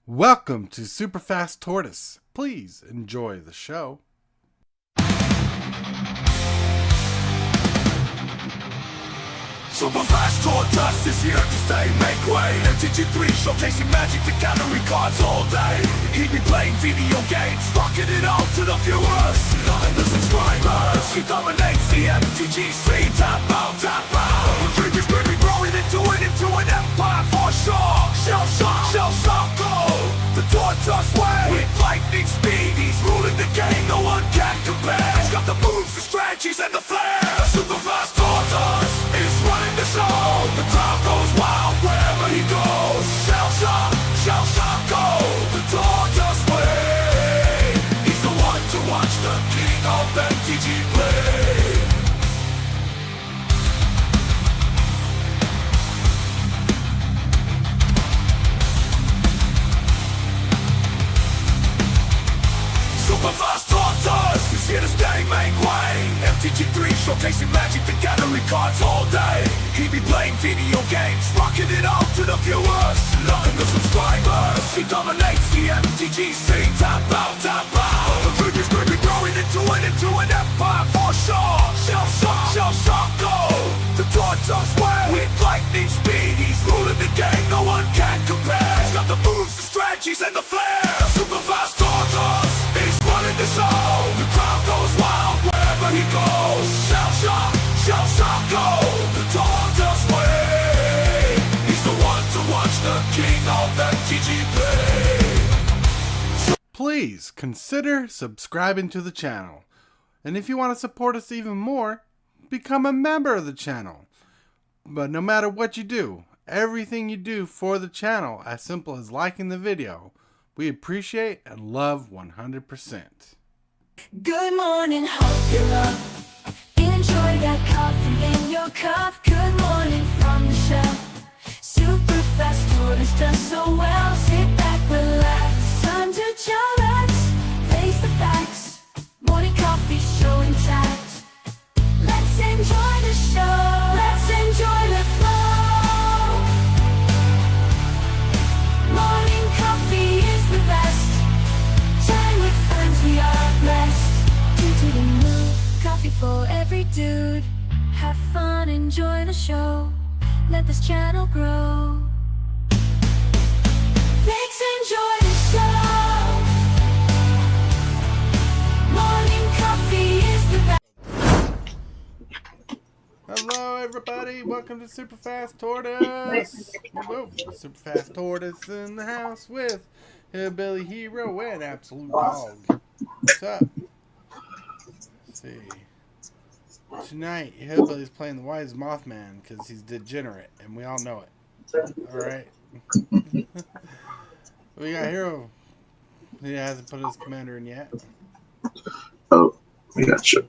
Welcome to Super Fast Tortoise. Please enjoy the show. Super Fast Tortoise is here to stay, make way. MTG3 showcasing magic to gallery cards all day. He'd be playing video games, rocking it out to the viewers. Loving the subscribers, he dominates the MTG scene. Tap out, tap out. The dream is quickly growing into an empire for sure. Shell shock, go. The Tortoise way, with lightning speed, he's ruling the game, no one can compare. He's got the moves, the strategies, and the flair. The Super Fast Tortoise is running the show. The crowd goes wild wherever he goes. Shell shock, go. The Tortoise way. He's the one to watch, the king of MTG play. Super Fast Tortoise is here to stay, make way. MTG3 showcasing magic to gallery cards all day. He be playing video games, rocking it out to the viewers. Loving the subscribers, he dominates the MTG scene. Tap out, tap out. The dream is quickly growing into an empire for sure. Shell shock, go. The Tortoise way, with lightning speed, he's ruling the game, no one can compare. He's got the moves, the strategies, and the flair. Super Fast Tortoise is running the show. The crowd goes wild wherever he goes. Shell shock, go. The Tortoise way. He's the one to watch, the king of MTG play. Please consider subscribing to the channel. And if you want to support us even more, become a member of the channel. But no matter what you do, everything you do for the channel, as simple as liking the video, we appreciate and love 100%. Good morning, hope you're up. Enjoy that coffee in your cup. Good morning from the shelf. Super Fast Tortoise does so well. Sit back, relax. Time to chillax. Face the facts. Morning coffee show intact. Let's enjoy the show. Let's enjoy the flow. Morning coffee is the best. Chatting with friends, we are blessed. Due to the mood, coffee for every dude. Have fun, enjoy the show. Let this channel grow. Let's enjoy the show. Morning coffee is the best. Hello everybody, welcome to Super Fast Tortoise. Whoa, Super Fast Tortoise in the house with Hillbilly Hero and Absolute Dog. What's up? Let's see. Tonight, Hillbilly's playing the Wise Mothman because he's degenerate, and we all know it. Alright. We got Hero. He hasn't put his commander in yet. Oh, we got you.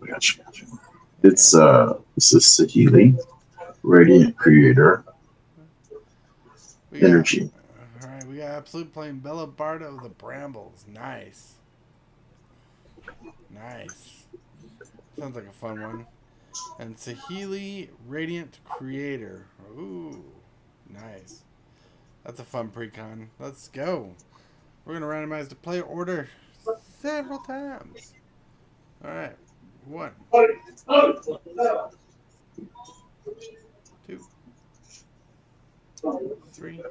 It's this is Sahili, Radiant Creator, Energy. Alright, we got Absolute playing Bella Bardo, the Brambles. Nice. Sounds like a fun one. And Sahili, Radiant Creator. Ooh, nice. That's a fun precon. Let's go. We're going to randomize the player order several times. Alright. 1, 2, 3,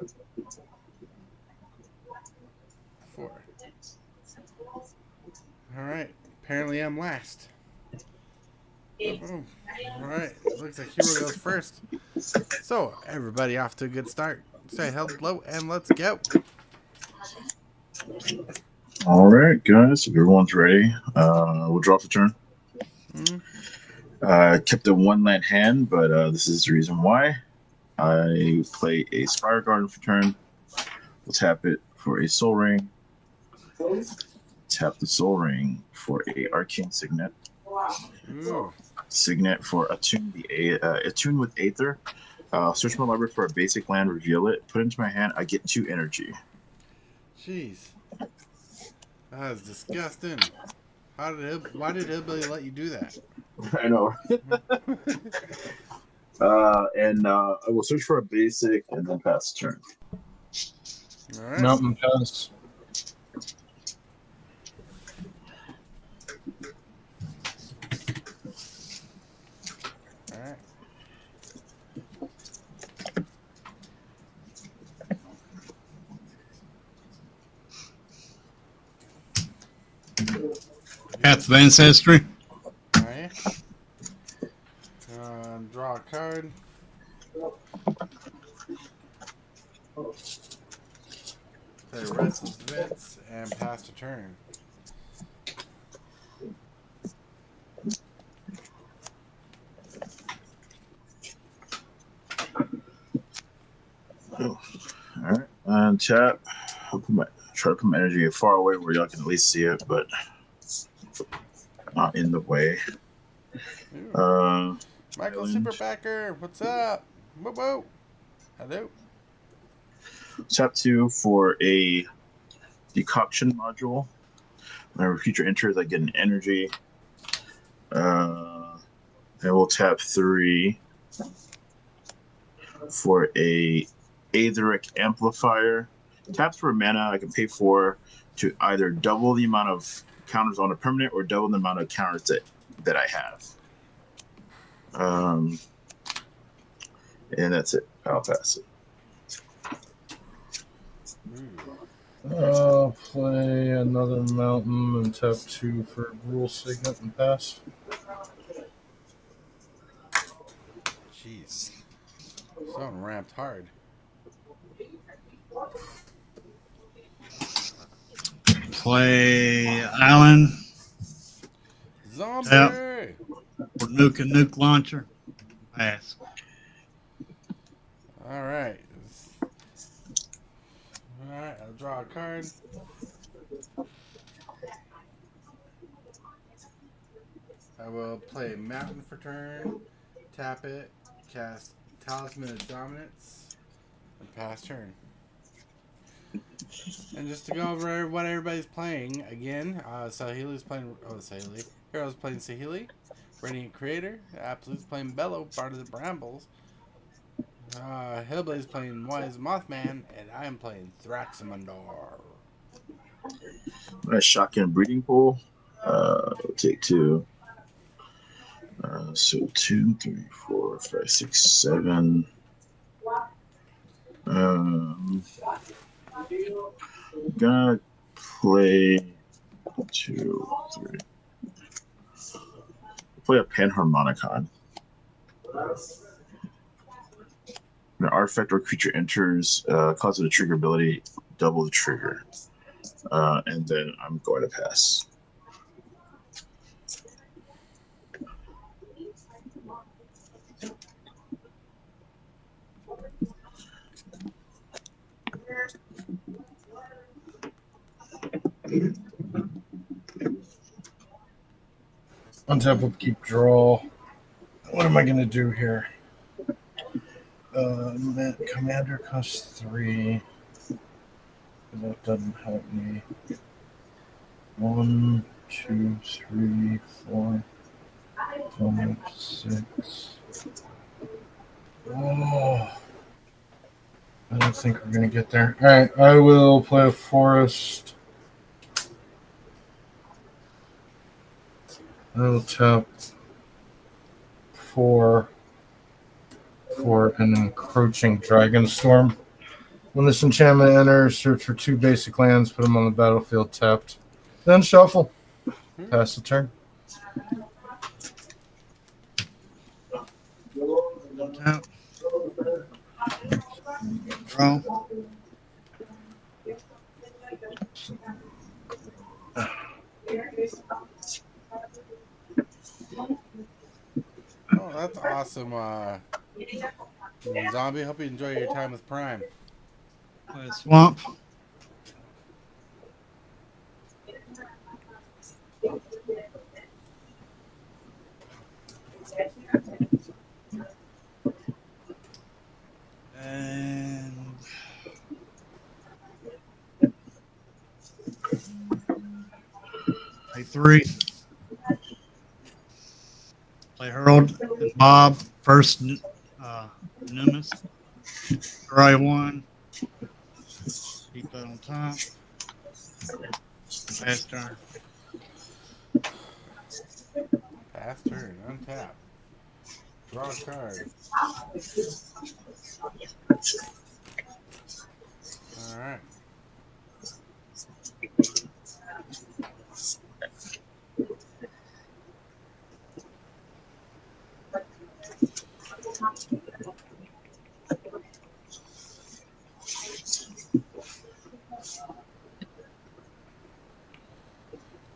4. Alright, apparently I'm last. Oh, alright, looks like Hero goes first. So, everybody off to a good start. Say hello and let's go. Alright, guys, if everyone's ready, we'll draw for turn. Kept a one-land hand, but this is the reason why. I play a Spire Garden for turn. We'll tap it for a Soul Ring. Tap the Soul Ring for a Arcane Signet. Ooh. Signet for attune with Aether. Search my library for a basic land, reveal it, put it into my hand. I get 2 energy. Jeez, that is disgusting. Why did Hillbilly let you do that? I know. I will search for a basic and then pass the turn. All right. Mountain Pass. Path of Ancestry. Alright. Draw a card. Play Restless Vince and pass the turn. Oh, all right. Tap. Try to put my energy far away where y'all can at least see it, but not in the way. Michael Island. Superbacker, what's up? Whoa, whoa. Hello. Tap 2 for a decoction module. Whenever a creature enters, I get an energy. And we'll tap 3 for a Aetheric Amplifier. Taps for mana I can pay for to either double the amount of counters on a permanent or double the amount of counters that I have. And that's it. I'll pass it. I'll play another mountain and tap 2 for Rule Signet and pass. Jeez. Someone ramped hard. Play Island. Zombie! Yep. For Nuke and Nuke Launcher. Pass. Alright. Alright, I'll draw a card. I will play Mountain for turn, tap it, cast Talisman of Dominance, and pass turn. And just to go over what everybody's playing, again, Saheeli's playing, Saheeli. Hero's playing Saheeli. Radiant Creator. Absolute's playing Bellow, Bard of the Brambles. Hillbilly's playing Wise Mothman, and I am playing THRAXIMUNDAR. Nice shotgun breeding pool. We'll take 2. So 2, 3, 4, 5, 6, 7. Gonna play 2, 3. Play a Panharmonicon. When an artifact or creature enters, causes a trigger ability, double the trigger. And then I'm going to pass. Untap will keep draw. What am I going to do here? Commander costs 3. That doesn't help me. 1, 2, 3, 4, 5, 6. Oh, I don't think we're going to get there. All right, I will play a forest. I will tap 4 for an encroaching dragon storm. When this enchantment enters, search for 2 basic lands, put them on the battlefield tapped. Then shuffle. Pass the turn. Tap. Draw. Oh, that's awesome. Zombie, hope you enjoy your time with Prime. Play a Swamp. And play 3. Play Harold and Bob. First Numis. Try 1. Keep that on top. Pass turn. Pass turn, untap. Draw a card. Alright.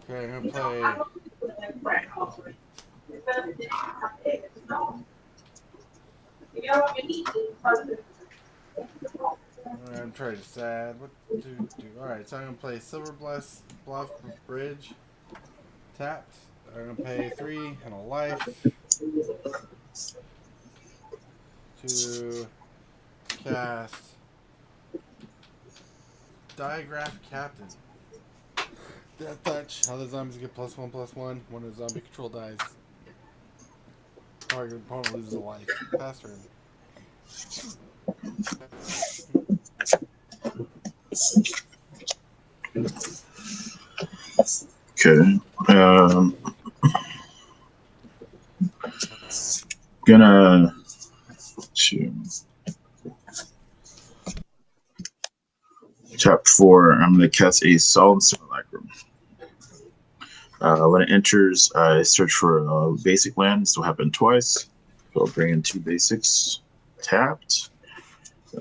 Okay, I'm gonna play. I'm trying to decide what to do. Alright, so I'm gonna play Silver Bluff Bridge. Tapped. I'm gonna pay 3 and a life to cast Diagraph Captain. Death touch. Other zombies get +1/+1. One of the zombie control dies. Target opponent loses a life. Pass turn. Okay. Gonna tap 4. I'm gonna cast a Solid Simulacrum. When it enters, I search for a basic land. This will happen twice. So I'll bring in 2 basics. Tapped.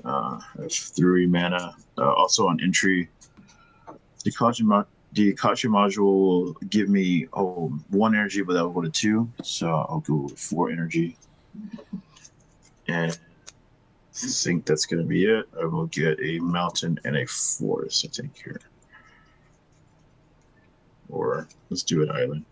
I have 3 mana. Also on entry, the Kachi module will give me 1 energy, but that will go to 2. So I'll go with 4 energy. And I think that's going to be it. I will get a mountain and a forest, I think, here. Or let's do an island.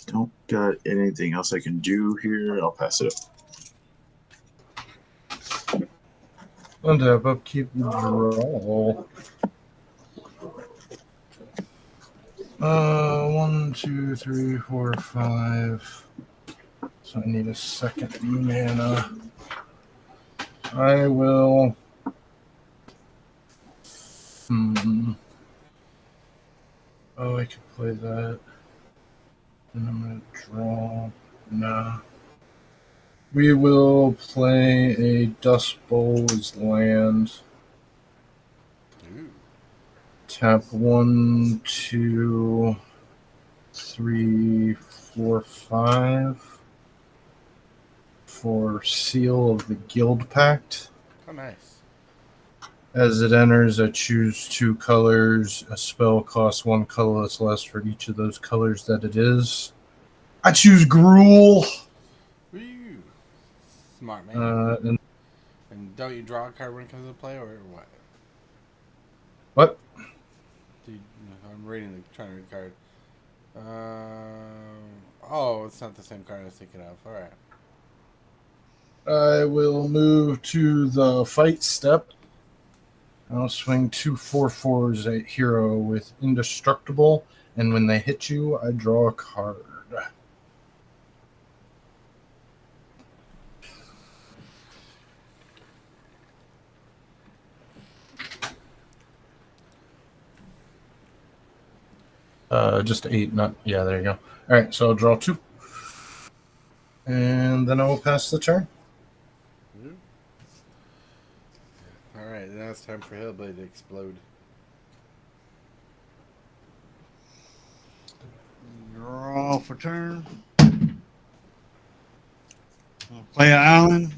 Don't got anything else I can do here. I'll pass it up. Untap, upkeep, draw. 1, 2, 3, 4, 5. So I need a second mana. I will. Oh, I could play that. And I'm going to draw. Nah. We will play a Dust Bowl as land. Tap 1, 2, 3, 4, 5 for Seal of the Guild Pact. Oh, nice. As it enters, I choose 2 colors. A spell costs 1 colorless less for each of those colors that it is. I choose Gruul. Woo. Smart man. And don't you draw a card when it comes into play, or what? What? I'm trying to read the card. Oh, it's not the same card I was thinking of. All right. I will move to the fight step. I'll swing 2 4/4s at hero with indestructible, and when they hit you, I draw a card. Just 8, not yeah. There you go. All right, so I'll draw 2, and then I will pass the turn. All right, now it's time for Hillbilly to explode. Draw for turn. I'll play an island.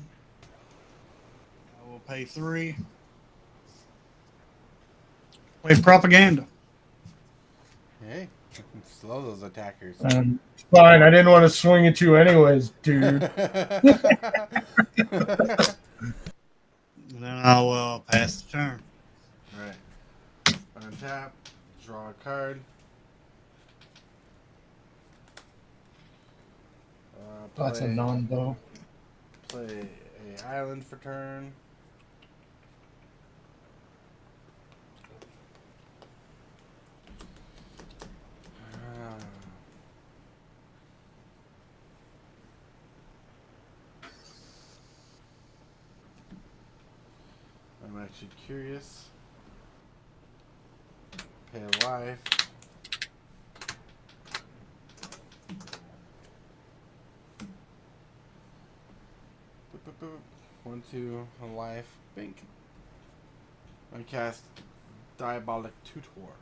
I will pay 3. Play propaganda. Hey, slow those attackers. Fine, I didn't want to swing at you anyways, dude. And then I will pass the turn. All right. Untap. Draw a card. That's a non-bow. Play a island for turn. I'm actually curious. Pay a life. Boop, boop, boop. 1, 2, a life. Bink. I cast Diabolic Tutor.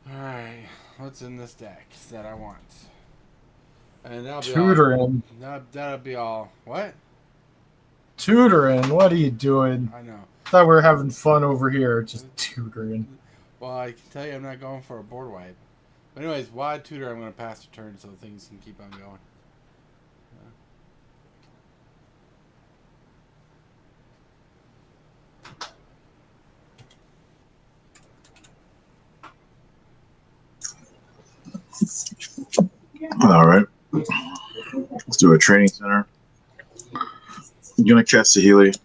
Alright, what's in this deck that I want? And that'll be Tutoring. all. That'll be all. What? Tutoring, what are you doing? I know. Thought we were having fun over here, just tutoring. Well, I can tell you I'm not going for a board wipe. But anyways, wide tutor, I'm going to pass the turn so things can keep on going. All right. Let's do a training center. I'm gonna cast Sahili.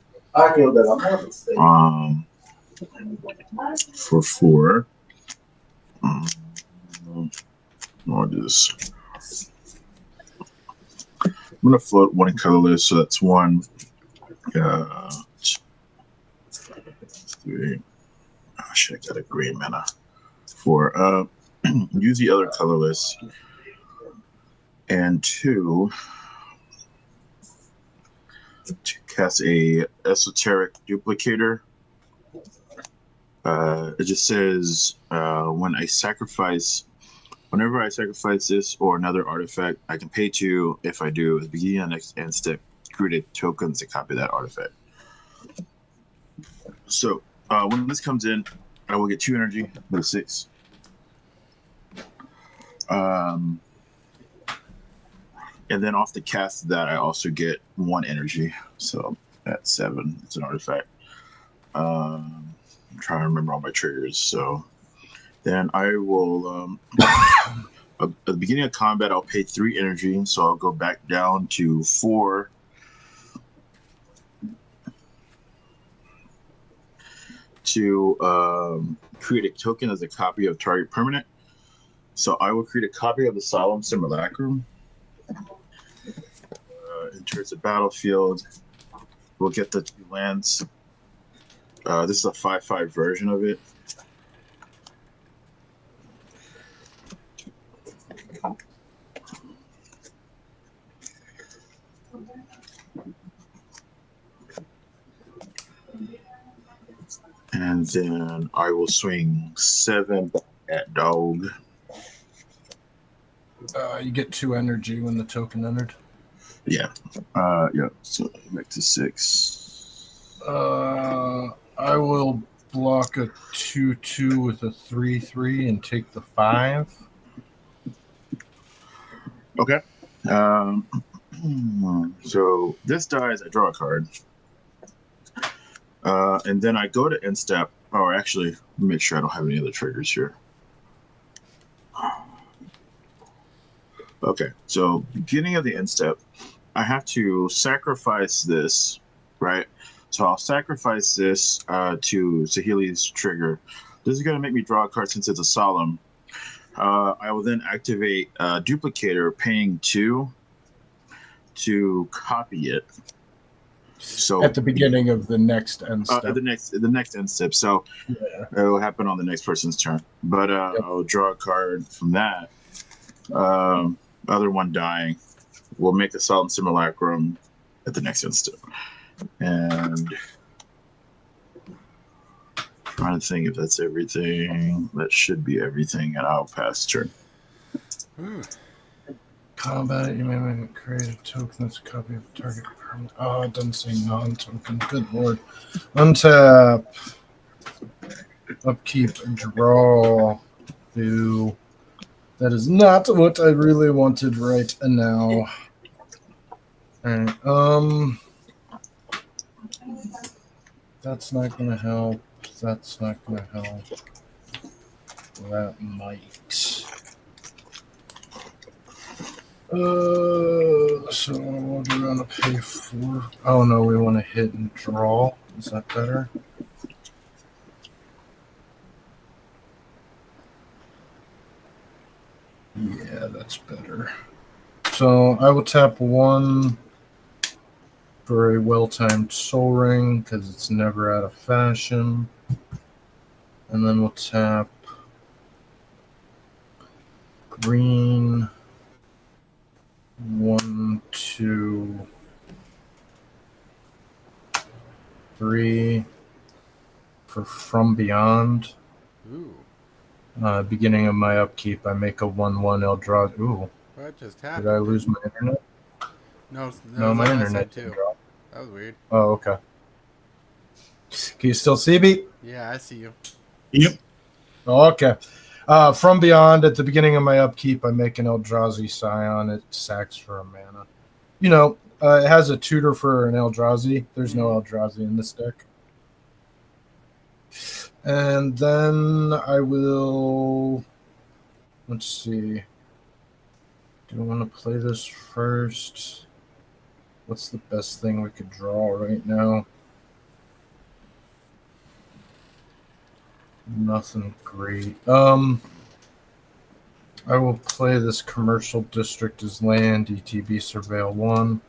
For 4. I'll do this. I'm gonna float 1 colorless, so that's 1. 3. Oh shit, I got a green mana. 4. Use the other colorless. And 2 to cast a esoteric duplicator. It just says whenever I sacrifice this or another artifact, I can pay 2. If I do, at the beginning of the next end step, create tokens to copy that artifact. So when this comes in, I will get 2 energy with a 6. And then off the cast of that, I also get 1 energy. So that's 7. It's an artifact. I'm trying to remember all my triggers. So then I will, at the beginning of combat, I'll pay 3 energy. So I'll go back down to 4. To create a token as a copy of target permanent. So I will create a copy of the Solemn Simulacrum. Enters the battlefield. We'll get the 2 lands. This is a 5/5 version of it. And then I will swing 7 at dog. You get 2 energy when the token entered. Yeah. Yeah. So back to 6. I will block a 2/2 with a 3/3 and take the 5. Okay. So this dies, I draw a card. And then I go to end step. Or actually, make sure I don't have any other triggers here. Okay, so beginning of the end step, I have to sacrifice this, right? So I'll sacrifice this to Sahili's trigger. This is going to make me draw a card since it's a solemn. I will then activate Duplicator, paying 2 to copy it. So At the beginning of the next end step. the next end step. So Yeah. it will happen on the next person's turn. But I'll draw a card from that. Other one dying. We'll make a Solemn Simulacrum at the next end step. And trying to think if that's everything. That should be everything, and I'll pass turn. Combat, you may create a token that's a copy of a target permanent. Oh, it doesn't say non-token. Good lord. Untap. Upkeep. Draw. Do. That is not what I really wanted right now. Alright, that's not gonna help. That's not gonna help. That might. So we're gonna pay 4. Oh no, we want to hit and draw. Is that better? Yeah, that's better. So I will tap 1 for a well-timed Soul Ring because it's never out of fashion, and then we'll tap green. 1, 2, 3 for From Beyond. Ooh. Beginning of my upkeep, I make a 1/1 Eldrad. Ooh, What just happened? did I lose my internet? No, No, my that internet said didn't too. drop. That was weird. Oh, okay. Can you still see me? Yeah, I see you. Yep. Oh, okay. From Beyond, at the beginning of my upkeep, I make an Eldrazi Scion. It sacks for a mana. You know, it has a tutor for an Eldrazi. There's no Eldrazi in this deck. And then I will... Let's see. Do I want to play this first? What's the best thing we could draw right now? Nothing great. I will play this commercial district as land, ETB Surveil 1.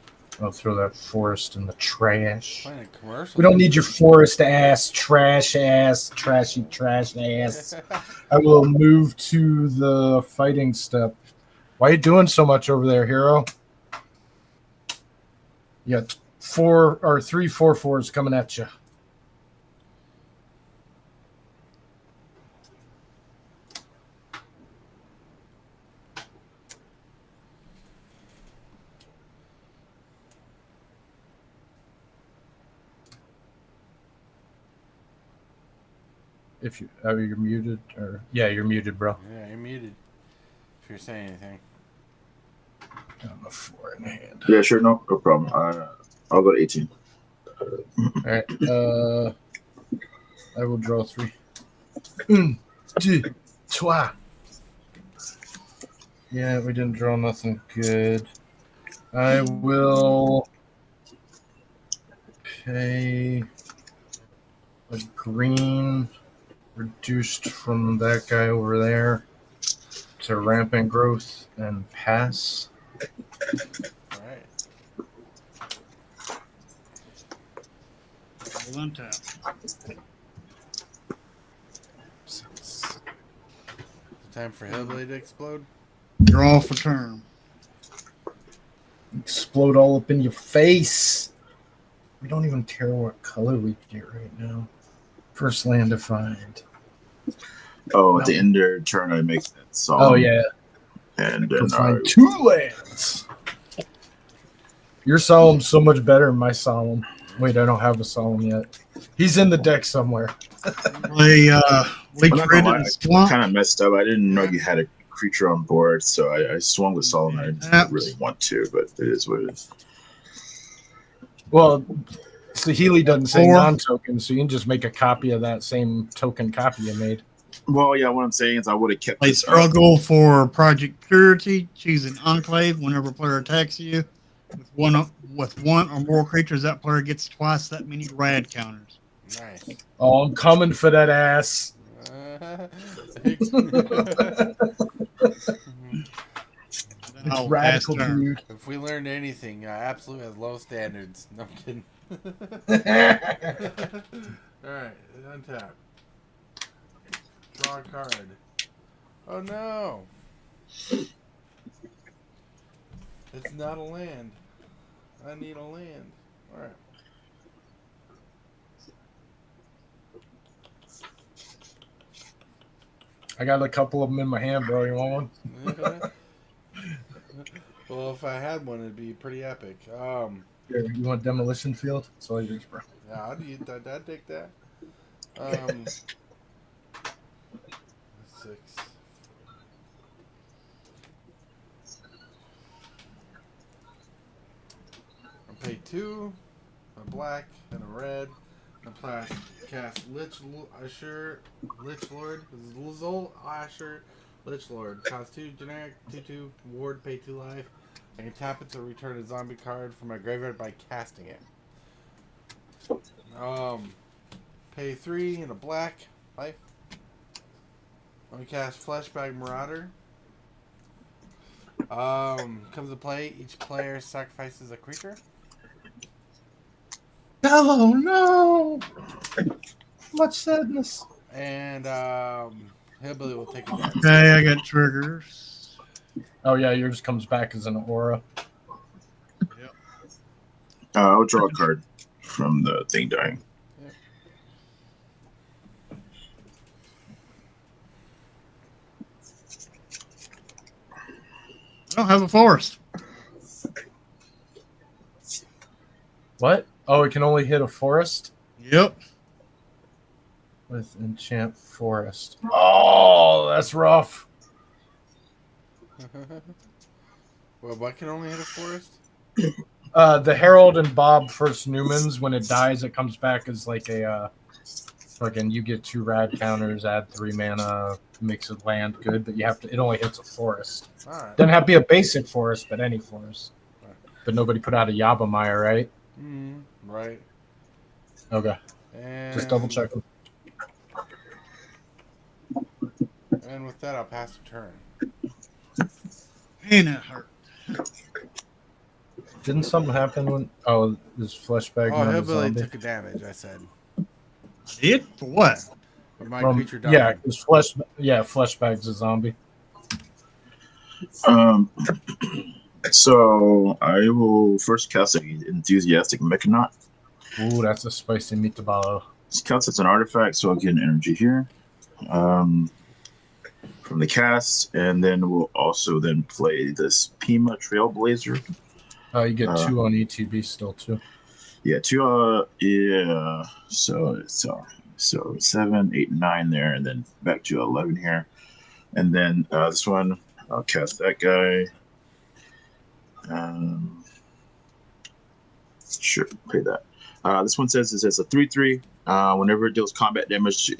I'll throw that forest in the trash. Playing a commercial. We don't need your forest ass, trash ass, trashy trash ass. I will move to the fighting step. Why are you doing so much over there, hero? You got 3 4/4s coming at you. If you're muted, or yeah, you're muted, bro. Yeah, you're muted. If you're saying anything. Got a 4 in hand. Yeah, sure, no problem. I'll go to 18. All right. I will draw 3. 1, 2, 3. Yeah, we didn't draw nothing good. I will pay a green reduced from that guy over there to rampant growth and pass. All right. Hold on tap. Time for Hillbilly to explode. Draw for turn. Explode all up in your face. We don't even care what color we get right now. First land defined. Oh, at the end of turn, I make that song. Oh, yeah. And then Find 2 lands. Your solemn's so much better than my solemn. Wait, I don't have a solemn yet. He's in the deck somewhere. Play Leech Red and Swamp. kind of messed up. I didn't know you had a creature on board, so I swung with Solomon. I didn't really want to, but it is what it is. Well, Healy doesn't say 4. non-token, so you can just make a copy of that same token copy you made. Well, yeah, what I'm saying is I would have kept Play this up. Struggle for Project Purity. Choose an Enclave whenever a player attacks you. With one or more creatures, that player gets twice that many rad counters. Nice. Oh, I'm coming for that ass. It's radical, dude. If we learned anything, Absolute has low standards. No, I'm kidding. Alright, untap. Draw a card. Oh no! It's not a land. I need a land. Alright. I got a couple of them in my hand, bro. You want one? Well, if I had one, it'd be pretty epic. Here, you want Demolition Field? It's all yours, bro. Yeah, I'd take that. 6. I'll pay 2, a black and a red. I'll cast Lich Lord. This is Lizol Asher Lich Lord. Cost 2 generic, 2/2 ward, pay 2 life. I can tap it to return a zombie card from my graveyard by casting it. Pay 3 and a black life. Let me cast Fleshbag Marauder. Comes to play. Each player sacrifices a creature. Oh no! Much sadness. And Hillbilly will take it down. Okay, I got triggers. Oh yeah, yours comes back as an aura. Yep. I'll draw a card from the thing dying. Yep. I don't have a forest. What? Oh, it can only hit a forest Yep. with enchant forest. Oh, that's rough. Well, what can only hit a forest? The Herald and Bob First Newmans, when it dies, it comes back as like a fucking. You get 2 rad counters, add 3 mana, makes it land good, but you have to. It only hits a forest. All right. Doesn't have to be a basic forest, but any forest. Right. But nobody put out a Yabamaya, right? Right. Okay, And just double checking. And with that, I'll pass the turn. Man, that hurt. Didn't something happen when? Oh, this fleshbag. Oh, not a Hillbilly zombie? took a damage. I said. I did? For what? But my creature died. Yeah, because fleshbag's a zombie. So I will first cast an Enthusiastic Mechanaut. Ooh, that's a spicy meatball. This counts as an artifact, so I'll get an energy here from the cast, and then we'll also then play this Pima Trailblazer. You get 2 on ETB still too. Yeah, 2. Yeah. So 7, 8, 9 there, and then back to 11 here, and then this one I'll cast that guy. Sure, play that. This one says it says a 3/3. Whenever it deals combat damage to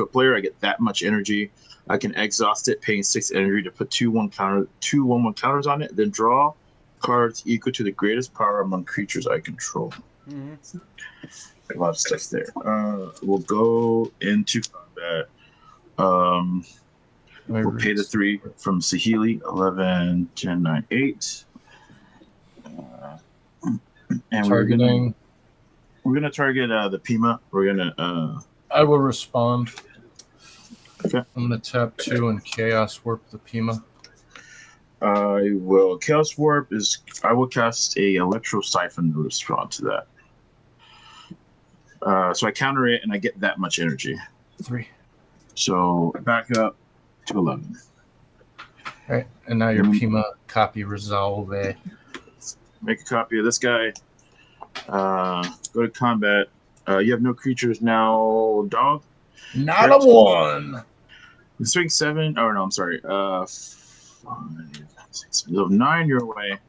a player, I get that much energy. I can exhaust it, paying 6 energy to put 2/1/1 counters on it, then draw cards equal to the greatest power among creatures I control. A lot of stuff there. We'll go into combat. We'll pay the 3 from Saheeli. 11, 10, 9, 8. And Targeting. we're gonna target the Pima. We're gonna. I will respond. Okay. I'm gonna tap 2 and Chaos Warp the Pima. I will Chaos Warp is. I will cast a Electro Siphon to respond to that. So I counter it and I get that much energy. 3. So back up to 11. All right, and now your Pima copy resolve. Make a copy of this guy. Go to combat. You have no creatures now, dog. Not a 1. Swing 7. Oh no, I'm sorry. 5, 6, 7, 9 your way.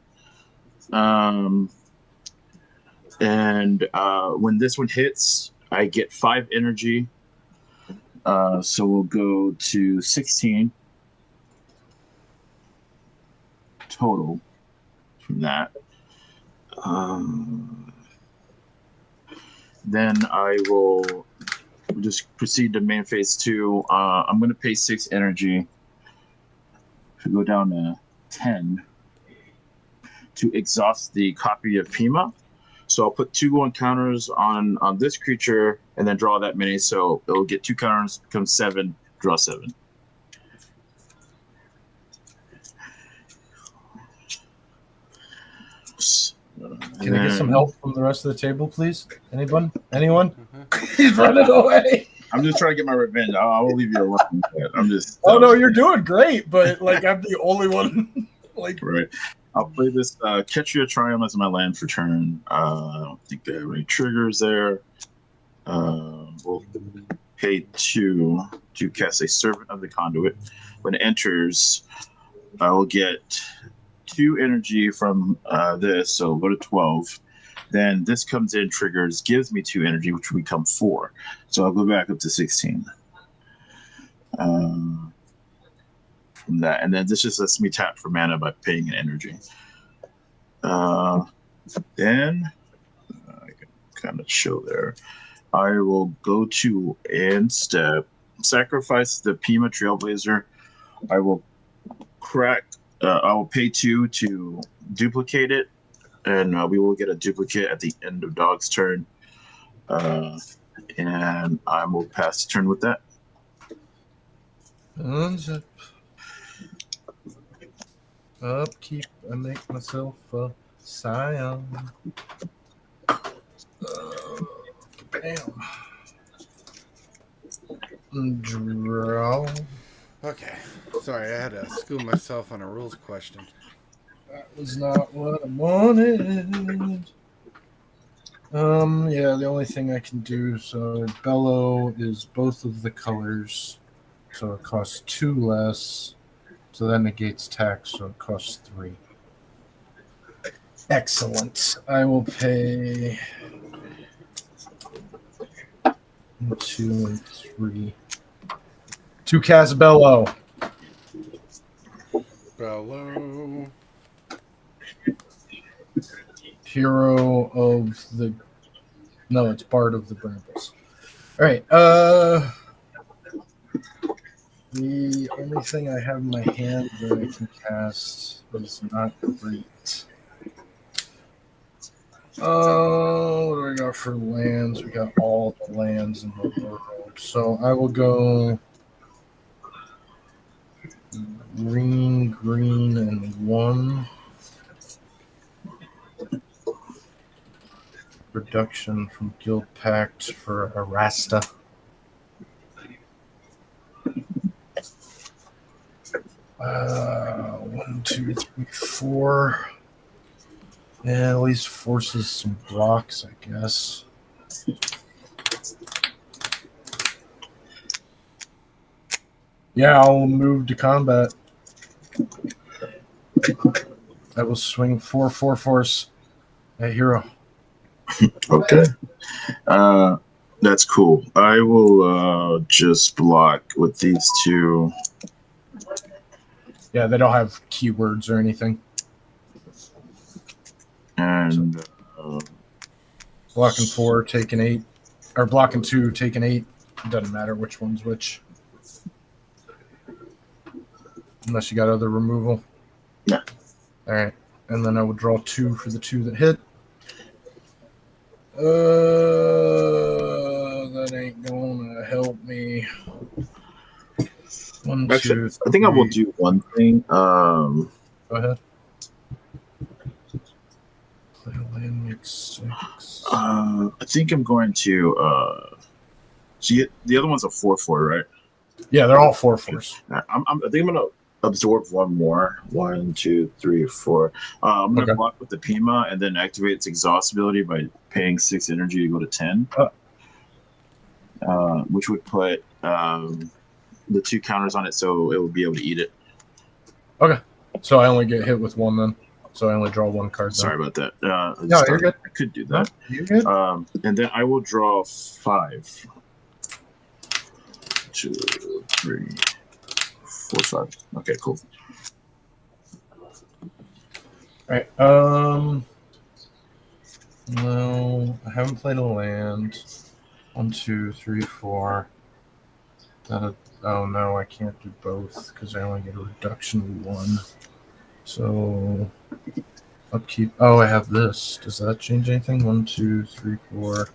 And when this one hits, I get 5 energy. So we'll go to 16 total from that. Then I will just proceed to main phase 2. I'm going to pay 6 energy to go down to 10 to exhaust the copy of Pima. So I'll put 2 on counters on this creature and then draw that many. So it'll get 2 counters, become 7, draw 7. Can I get some help from the rest of the table, please? Anyone? He's running away. I'm just trying to get my revenge. I will leave you alone. I'm just. Oh no, you're doing great, but like I'm the only one. Like right. I'll play this Ketria Triumph as my land for turn. I don't think they have any triggers there. We'll pay 2 to cast a Servant of the Conduit. When it enters, I will get 2 energy from this, so go to 12. Then this comes in, triggers, gives me 2 energy, which will become 4. So I'll go back up to 16. From that, and then this just lets me tap for mana by paying an energy. Then I can kind of show there. I will go to end step, sacrifice the Pima Trailblazer. I will crack. I will pay 2 to duplicate it, and we will get a duplicate at the end of Dog's turn. And I will pass the turn with that. unzip. Upkeep. I make myself a scion. Damn. Draw. Okay. Sorry, I had to school myself on a rules question. That was not what I wanted. Yeah, the only thing I can do, so Bellow is both of the colors, so it costs 2 less. So that negates tax, so it costs 3. Excellent. I will pay 1, 2, and 3. 2 cast Bellow. Bellow. Hero of the... No, it's Bard of the Brambles. All right. The only thing I have in my hand that I can cast is not great. What do I got for lands? We got all the lands in the world. So I will go green, and 1. Reduction from Guild Pact for Arasta. One, 2, 3, 4. Yeah, at least forces some blocks, I guess. Yeah, I'll move to combat. I will swing 4 force at hero. Okay. That's cool. I will just block with these 2. Yeah, they don't have keywords or anything. And blocking 4, taking 8, or blocking 2, taking 8. It doesn't matter which one's which, unless you got other removal. Yeah. All right, and then I will draw 2 for the 2 that hit. That ain't gonna help me. 1, actually, 2, 3. I think I will do one thing. Go ahead. Play a land, makes 6. I think I'm going to. So the other one's a 4/4, right? Yeah, they're all 4/4s. I think I'm gonna absorb 1 more. 1, 2, 3, 4. I'm gonna block with the Pima and then activate its exhaust ability by paying 6 energy to go to 10. Which would put the 2 counters on it, so it would be able to eat it. Okay, so I only get hit with 1 then. So I only draw 1 card. Sorry about that. No, you're good. I could do that. No, you're good. And then I will draw 5. 2, 3, 4, 5. Okay, cool. All right. No, I haven't played a land. 1, 2, 3, 4. Oh no, I can't do both because I only get a reduction of 1. So upkeep. Oh, I have this. Does that change anything? 1, 2, 3, 4.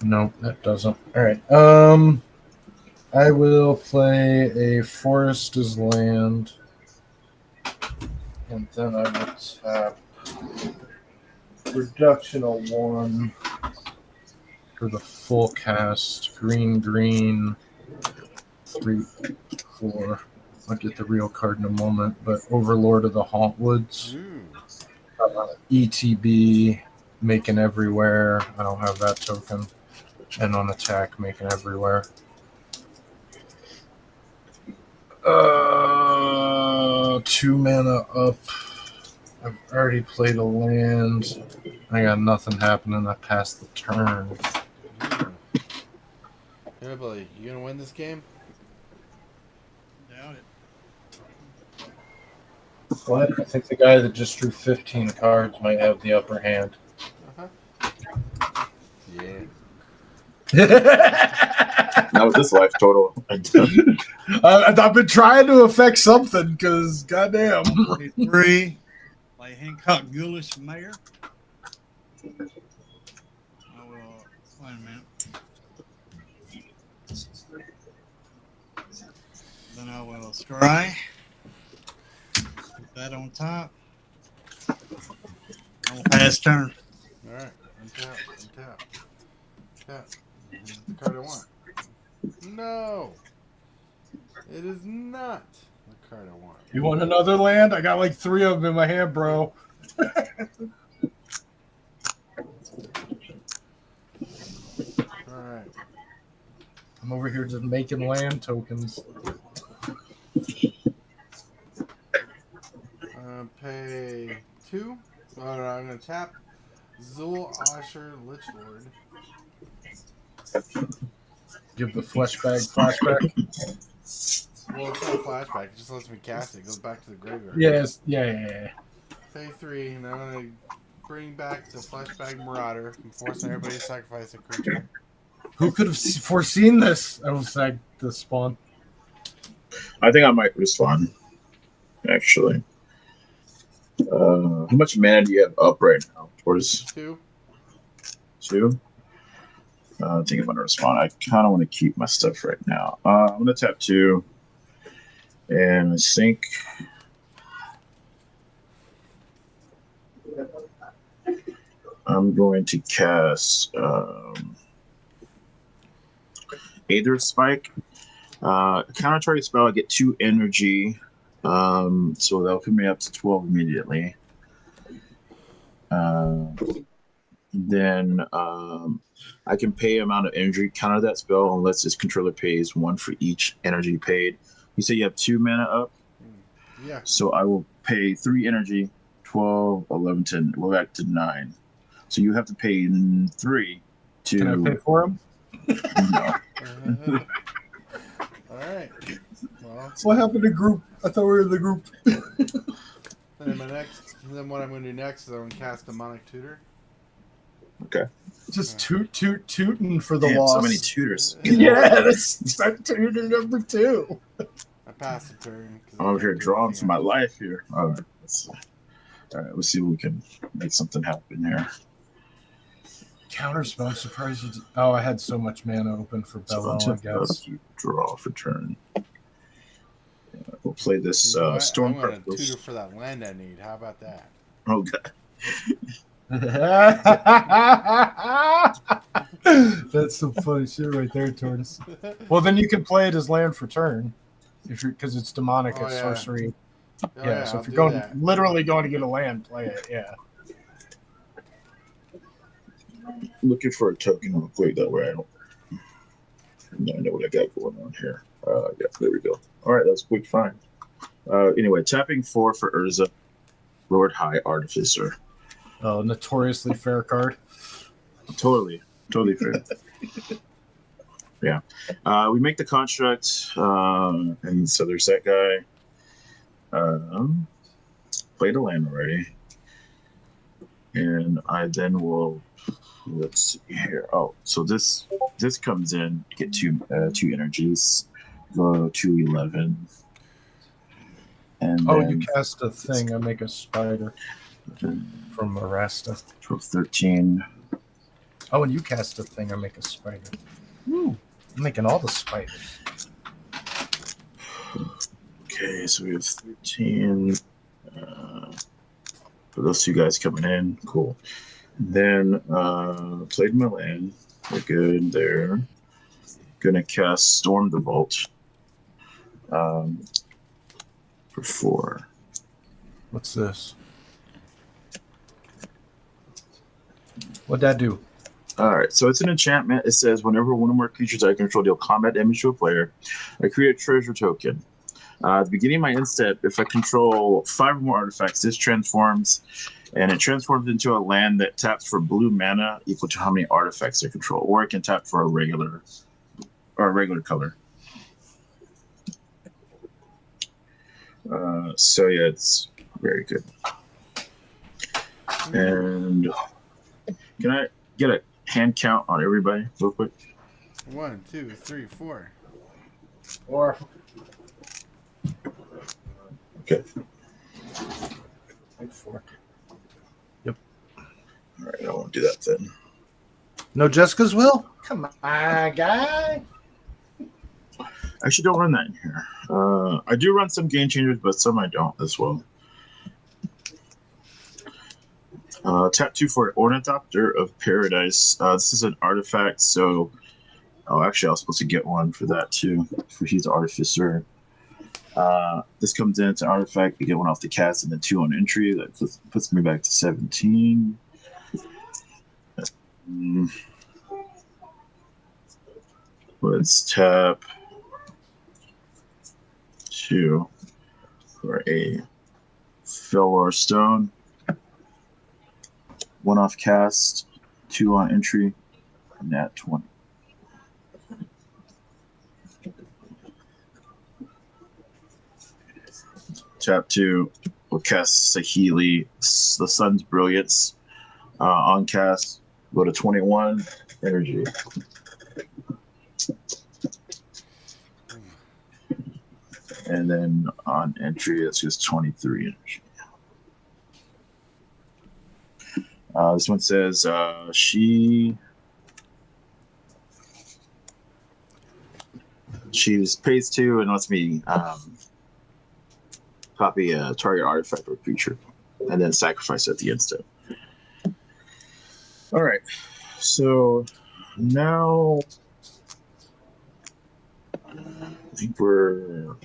Nope, that doesn't. All right. I will play a forest as land, and then I will tap reduction of 1 for the full cast. Green, 3, 4. I'll get the real card in a moment, but Overlord of the Hauntwoods. ETB, making everywhere. I don't have that token. And on attack, making everywhere. 2 mana up. I've already played a land. I got nothing happening. I passed the turn. Hillbilly, you gonna win this game? Doubt it. What? I think the guy that just drew 15 cards might have the upper hand. Yeah. Now with this life total, I've been trying to affect something because, goddamn. 3. Play Hancock Ghoulish for mayor. I will. Wait a minute. Then I will scry. Put that on top. I'll pass turn. Alright. Untap. Tap. This is the card I want. No! It is not the card I want. You want another land? I got like 3 of them in my hand, bro. I'm over here just making land tokens. Pay 2. Oh, no, I'm going to tap Zul Asher Lichlord. Give the flashback flashback. Well, it's not a flashback. It just lets me cast it. It goes back to the graveyard. Yes, yeah. Pay 3, and I'm going to bring back the flashback Marauder. I'm forcing everybody to sacrifice a creature. Who could have foreseen this? I was like the spawn. I think I might respond. Actually, how much mana do you have up right now? Towards 2. 2. I think I'm gonna respond. I kind of want to keep my stuff right now. I'm gonna tap 2, and I think I'm going to cast Aether Spike. Counter target spell. I get 2 energy, so that'll put me up to 12 immediately. Then I can pay amount of energy, counter that spell unless this controller pays 1 for each energy paid. You say you have 2 mana up? Yeah. So I will pay 3 energy, 12, 11, 10. We're back to 9. So you have to pay 3 to. Can I pay for him? No. All right. Well, What happened to group? I thought we were in the group. Then what I'm going to do next is I'm going to cast Demonic Tutor. Okay. Just tooting for the Damn, loss. so many tutors. Yeah, that's start tutor number 2. I passed the turn. I'm over here drawing for my life here. All right, let's see if we can make something happen here. Counterspell. I'm surprised you did. Oh, I had so much mana open for Bello, I guess. Draw for turn. Yeah, we'll play this You know what? Storm I'm going to Crystals. tutor for that land I need. How about that? Oh god. That's some funny shit right there, Tortoise. Well, then you can play it as land for turn, if you're because it's demonic, Oh, it's yeah. sorcery. Oh, Yeah, so I'll if you're do going that. literally going to get a land, play it. Yeah. Looking for a token real quick, that way I know what I got going on here. Yeah, there we go. All right, that's quick fine. Anyway, tapping 4 for Urza, Lord High Artificer. Oh, notoriously fair card. Totally fair. Yeah. We make the construct, and so there's that guy. Played a land already. And I then will, let's see here. Oh, so this comes in, get 2 energies, go to 11. And Oh, then you cast a thing. I make a spider from Arasta. 12, 13. Oh, and you cast a thing. I make a spider. Ooh, I'm making all the spiders. Okay, so we have 13. For those 2 guys coming in, cool. Then played my land. We're good there. Gonna cast Storm the Vault for 4. What's this? What'd that do? All right, so it's an enchantment. It says whenever one or more creatures I control deal combat damage to a player, I create a treasure token. At the beginning of my end step, if I control 5 or more artifacts, this transforms, and it transforms into a land that taps for blue mana equal to how many artifacts I control, or it can tap for a regular color. So yeah, it's very good. And can I get a hand count on everybody real quick? 1, 2, 3, 4. Or Okay. 4. All right, I won't do that then. No Jessica's will? Come on, guy. I actually don't run that in here. I do run some game changers, but some I don't as well. Tap 2 for Ornithopter of Paradise. This is an artifact, so... Oh, actually, I was supposed to get one for that, too. For he's an artificer. This comes in, it's an artifact. You get 1 off the cast and then 2 on entry. That puts me back to 17. Let's tap 2 for a Fellor Stone. 1 off cast, 2 on entry, nat 20. Tap 2, we'll cast Sahili, the Sun's Brilliance. On cast, go to 21, energy. And then on entry, it's just 23 energy. This one says she pays 2 and lets me copy a target artifact or creature, and then sacrifice at the end step. All right, so now I think we're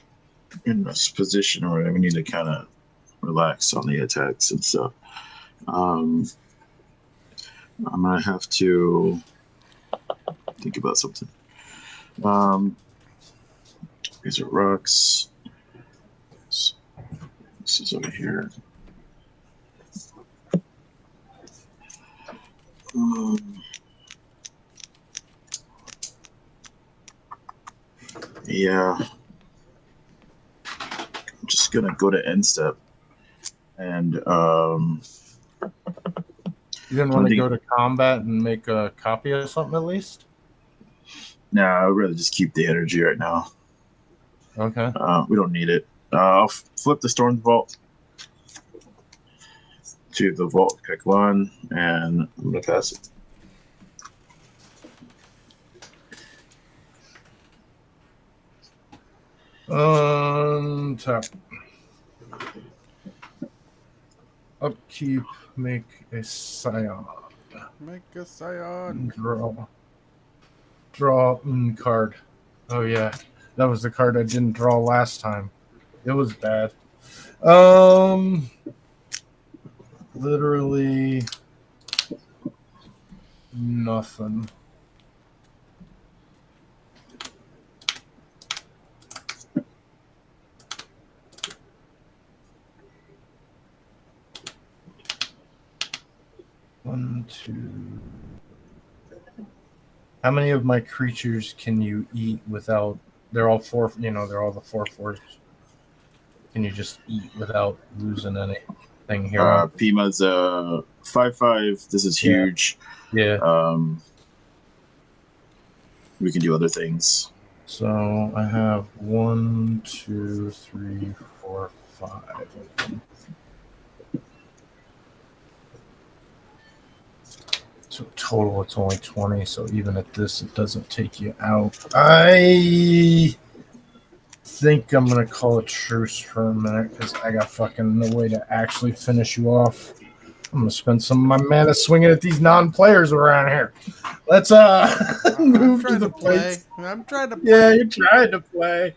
in this position where we need to kind of relax on the attacks and stuff. I'm gonna have to think about something. These are rocks. This is over here. Yeah. I'm just gonna go to end step and You didn't want to go to combat and make a copy of something at least? Nah, I'd rather just keep the energy right now. Okay. We don't need it. I'll flip the Storm Vault to the Vault pick 1, and I'm gonna pass it. Tap. Upkeep, make a scion. Make a scion. Draw card. Oh yeah, that was the card I didn't draw last time. It was bad. Literally nothing. One, two. How many of my creatures can you eat without? They're all 4. They're all the 4/4s. Can you just eat without losing anything here? Pima's 5/5. This is huge. Yeah. We can do other things. So I have 1, 2, 3, 4, 5. So total, it's only 20. So even at this, it doesn't take you out. I think I'm gonna call a truce for a minute because I got fucking no way to actually finish you off. I'm gonna spend some of my mana swinging at these non-players around here. Let's move to the place. I'm trying to play. Yeah, you're trying to play.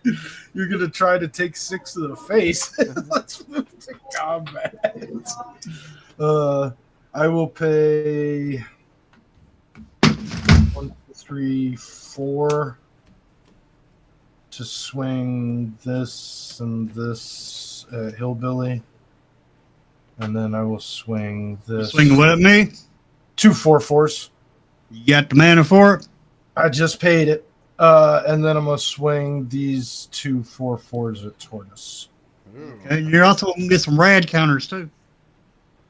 You're gonna try to take 6 to the face. Let's move to combat. I will pay 1, 2, 3, 4 to swing this and this Hillbilly. And then I will swing this. Swing what at me? 2 4/4s. You got the mana for it? I just paid it. And then I'm going to swing these 2 4/4s at Tortoise. Okay, you're also going to get some rad counters, too.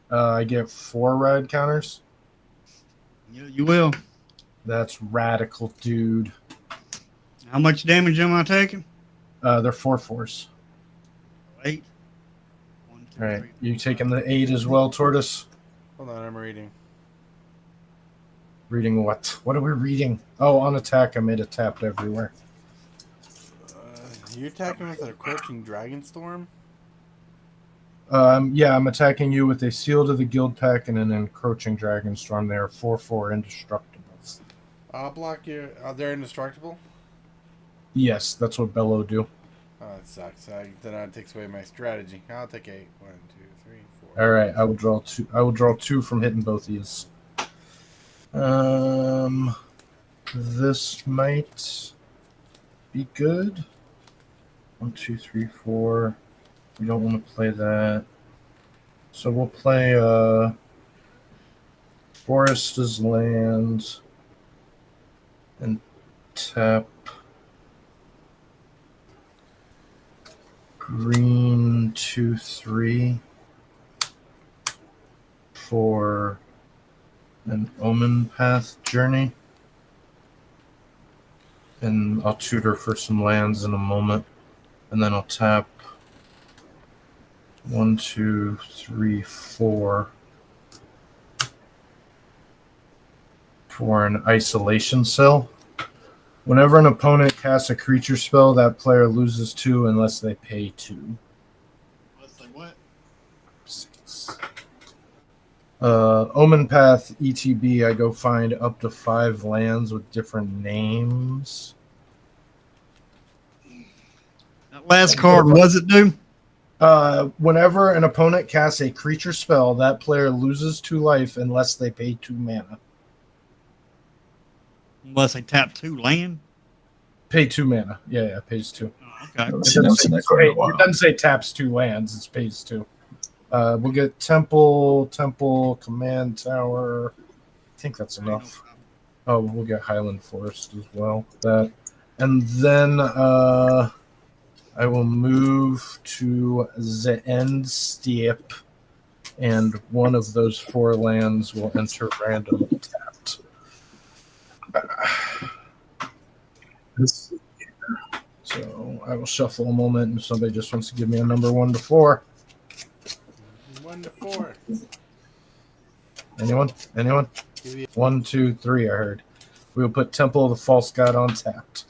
I get 4 rad counters. Yeah, you will. That's radical, dude. How much damage am I taking? They're 4/4s. 8. 1, 2, All right. 3, You taking the 8 as well, Tortoise? Hold on, I'm reading. Reading what? What are we reading? Oh, on attack, I made it tapped everywhere. You're attacking with an approaching dragon storm? Yeah, I'm attacking you with a Seal to the Guild Pack and an Encroaching Dragon Storm. They are 4/4 indestructibles. I'll block you. They're indestructible? Yes, that's what Bellow do. Oh, that sucks. Then that takes away my strategy. I'll take 8. 1, 2, 3, 4. All right, I will draw 2. I will draw 2 from hitting both of these. This might be good. 1, 2, 3, 4. We don't want to play that. So we'll play Forest as land and tap green 2, 3 for an Omen Path journey. And I'll tutor for some lands in a moment. And then I'll tap 1, 2, 3, 4 for an isolation cell. Whenever an opponent casts a creature spell, that player loses 2 unless they pay 2. Let's say what? 6. Omen Path ETB, I go find up to 5 lands with different names. That last card, what does it do? Whenever an opponent casts a creature spell, that player loses 2 life unless they pay 2 mana. Unless they tap 2 land. Pay 2 mana. Yeah, pays 2. Oh, okay. I've seen that card in a while. It doesn't say taps 2 lands, it pays 2. We'll get Temple, Command Tower. I think that's enough. Oh, we'll get Highland Forest as well. That, and then I will move to the end step, and one of those 4 lands will enter random tapped. So I will shuffle a moment, and somebody just wants to give me a number 1 to 4. 1 to 4. Anyone? 1, 2, 3. I heard. We will put Temple of the False God on tapped,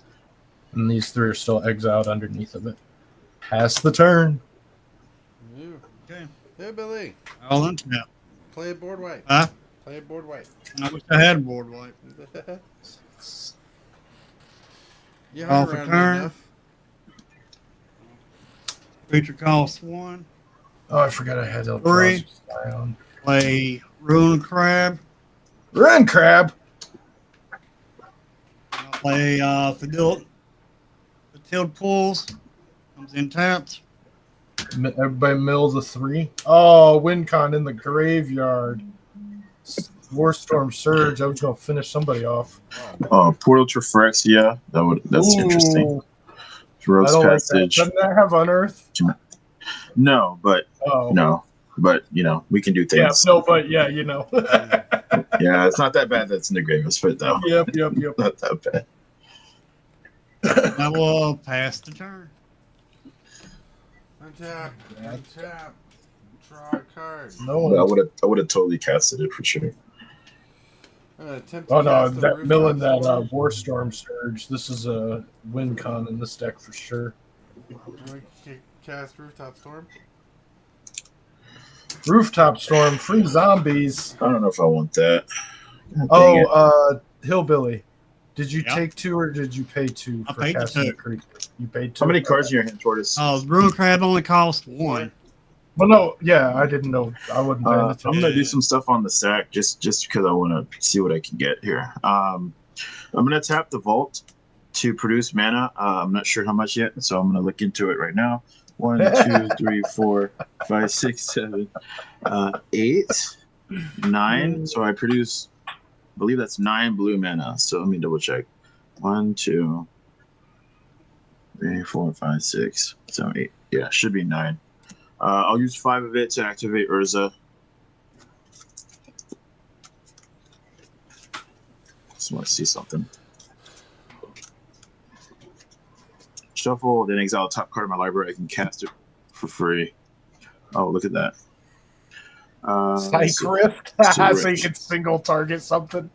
and these 3 are still exiled underneath of it. Pass the turn. Ooh. Okay. Hillbilly. I'll untap. Play a board wipe. Huh? Play a board wipe. I wish I had a board wipe. You Call hung for around turn. enough. Creature costs 1. Oh, I forgot I had El 3. on. Play Ruin Crab. Run, Crab. I'll play the Tilled Pools. Comes in tapped. Everybody mill the 3. Oh, WinCon in the graveyard. Warstorm Surge. I was going to finish somebody off. Portal to Phyrexia. That's interesting. Rogue's I don't like that. Passage. Doesn't that have Unearth? No, but we can do things. Yeah, no, but yeah, you know. Yeah, it's not that bad. That's in the Graveyard's Foot, though. Yep. Not that bad. I will pass the turn. Untap. Draw a card. No, I would have totally casted it for sure. Attempt to Oh no, cast a that milling that Rooftop Warstorm Surge. This is a WinCon in this deck for sure. Storm. Cast Rooftop Storm. Rooftop Storm, free zombies. I don't know if I want that. Dang it. Hillbilly. Did you Yep. take 2 or did you pay 2 I for paid casting 2. a creature? You paid 2. How many cards in your hand, Tortoise? Ruin Crab only costs 1. Well, no, yeah, I didn't know. I wouldn't pay I'm attention. gonna do some stuff on the sack just because I want to see what I can get here. I'm gonna tap the vault to produce mana. I'm not sure how much yet, so I'm gonna look into it right now. 1, 2, 3, 4, 5, 6, 7, 8, 9. So I produce, I believe that's 9 blue mana. So let me double check. 1, 2, 3, 4, 5, 6, 7, 8. Yeah, should be 9. I'll use 5 of it to activate Urza. Just want to see something. Shuffle, then exile top card of my library. I can cast it for free. Oh, look at that. Psych Rift. So you can single target something.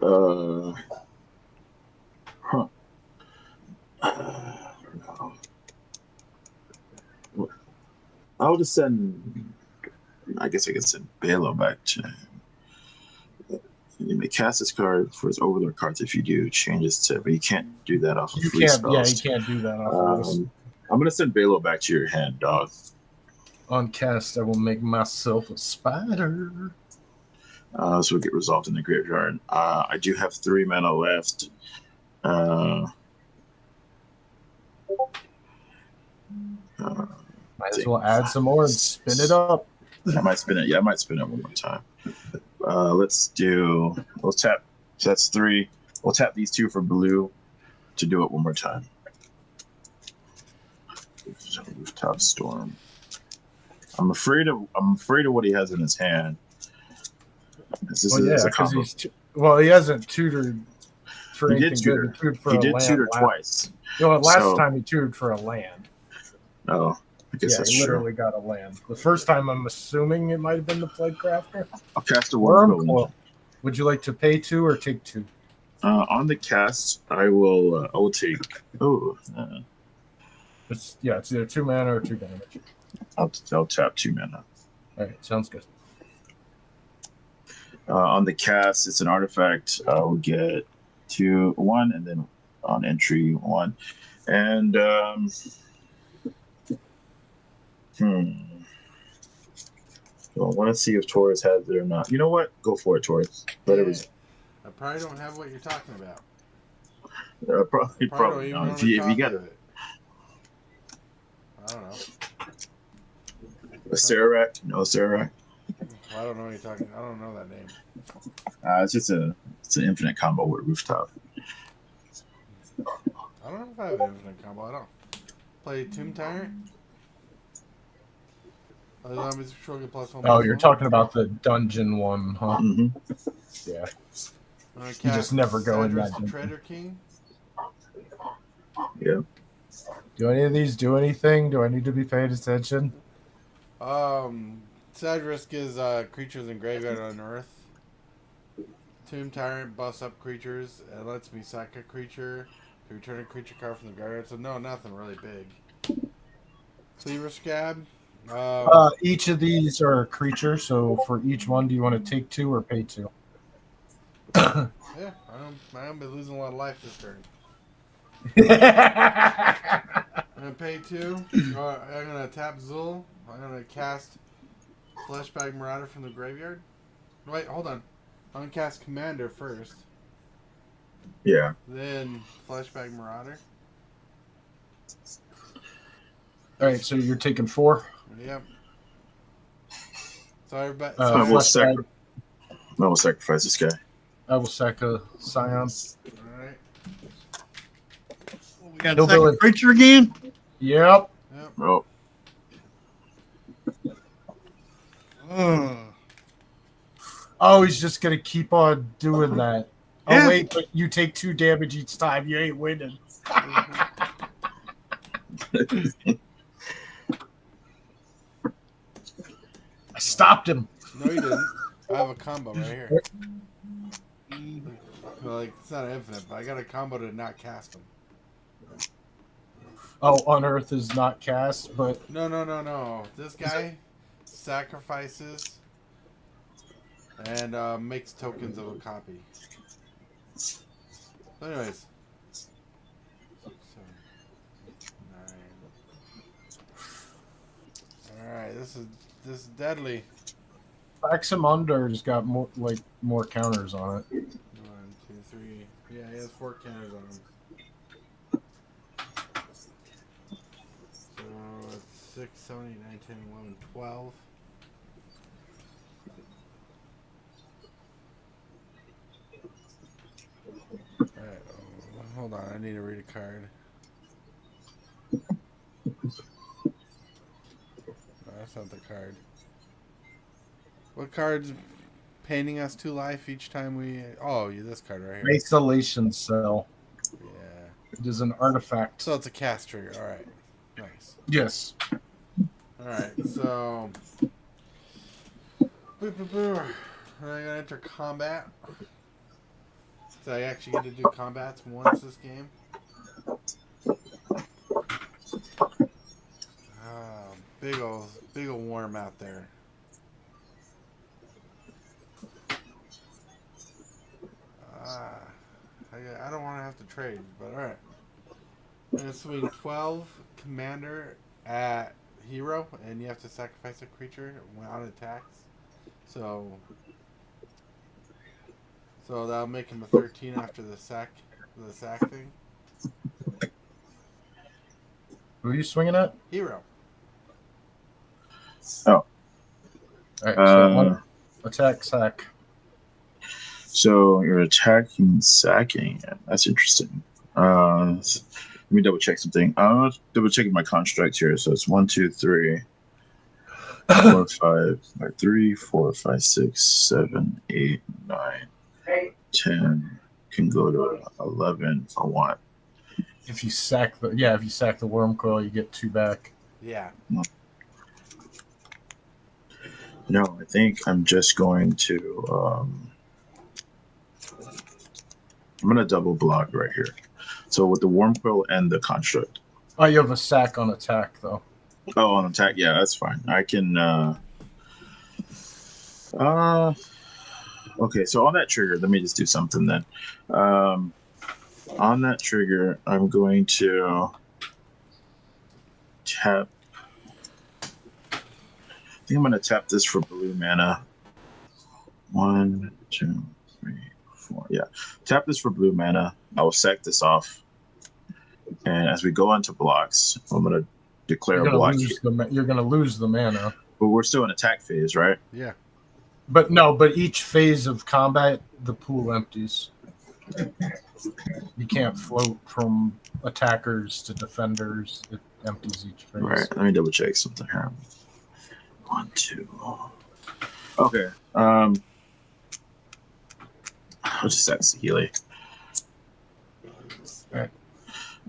Huh. I'll just send. I guess I can send Balo back to. You may cast this card for its overlord cards. If you do, changes to, but you can't do that off of free spells. Yeah, you can't do that off of this. I'm gonna send Balo back to your hand, dog. On cast, I will make myself a spider. So we get resolved in the graveyard. I do have 3 mana left. Might as well add some more and spin it up. I might spin it. Yeah, I might spin it one more time. Let's tap. So that's 3. We'll tap these 2 for blue to do it one more time. Rooftop Storm. I'm afraid of what he has in his hand. This is a combo. He hasn't tutored for He anything did tutor. good. He did tutor twice. Last time he tutored for a land. Oh, I guess that's he true. literally got a land. The first time, I'm assuming it might have been the Plague Crafter. I'll cast a Worm. Would you like to pay 2 or take 2? On the cast, I will take. It's either 2 mana or 2 damage. I'll tap 2 mana. All right, sounds good. On the cast, it's an artifact. We'll get 1, and then on entry 1, and Well, I want to see if Taurus has it or not. You know what? Go for it, Taurus. Let it. I probably don't have what you're talking about. Probably not. If you got it. I don't know. A Serac? No Serac. I don't know what you're talking. I don't know that name. It's an infinite combo with Rooftop. I don't know if I have an infinite combo. I don't play Tomb Tyrant. Zombies control get +1. Oh, you're talking about the dungeon one, huh? Mm-hmm. Yeah. You just never go in that dungeon. Trader King. Yeah. Do any of these do anything? Do I need to be paying attention? Sadrisk is creatures in graveyard on Earth. Tomb Tyrant buffs up creatures and lets me sack a creature to return a creature card from the graveyard. So no, nothing really big. Cleaver Scab. Each of these are a creature, so for each one, do you want to take 2 or pay 2? Yeah, I'm losing a lot of life this turn. I'm gonna pay 2. I'm gonna tap Zul. I'm gonna cast Fleshbag Marauder from the graveyard. Wait, hold on. I'm gonna cast Commander first. Yeah. Then Fleshbag Marauder. All right, so you're taking 4. Yep. So everybody. I will sacrifice this guy. I will sack a Scion. Alright. We got a second creature again? Yep. Oh. Oh, he's just gonna keep on doing that. Yeah. Oh wait, but you take 2 damage each time. You ain't winning. I stopped him. No, you didn't. I have a combo right here. Like, it's not infinite, but I got a combo to not cast him. Oh, Unearth is not cast, but No. This guy sacrifices and makes tokens of a copy. So anyways. 6, 7, 8, 9. Alright, this is deadly. THRAXIMUNDAR's got more counters on it. 1, 2, 3. Yeah, he has 4 counters on him. So it's 6, 7, 8, 9, 10, 11, 12. Alright, hold on, I need to read a card. No, that's not the card. What card's painting us to life each time we... Oh, this card right here. Isolation Cell. Yeah. It is an artifact. So it's a cast trigger. Alright. Nice. Yes. Alright, so... We're going to enter combat. So I actually get to do combats once this game. Big ol' worm out there. I don't want to have to trade, but alright. I'm going to swing 12 commander at hero, and you have to sacrifice a creature on attacks. So So that'll make him a 13 after the sack thing. Who are you swinging at? Hero. Oh. All right, so one attack, sack. So you're attacking, sacking. Yeah, that's interesting. Let me double check something. I'm double checking my construct here. So it's 1, 2, 3, 4, 5, 3, 4, 5, 6, 7, 8, 9, 10. Can go to 11 if I want. If you sack the worm coil, you get 2 back. Yeah. No, I think I'm just going to. I'm gonna double block right here. So with the worm coil and the construct. Oh, you have a sack on attack though. Oh, on attack, yeah, that's fine. I can. Okay, so on that trigger, let me just do something then. On that trigger, I'm going to tap. I think I'm going to tap this for blue mana. 1, 2, 3, 4. Yeah, tap this for blue mana. I will sack this off, and as we go into blocks, I'm going to declare a block. You're going to lose the mana, but we're still in attack phase, right? Yeah. But each phase of combat, the pool empties. You can't float from attackers to defenders. It empties each phase. Right. Let me double check something here. 1, 2. Okay. I'll just sack Healy.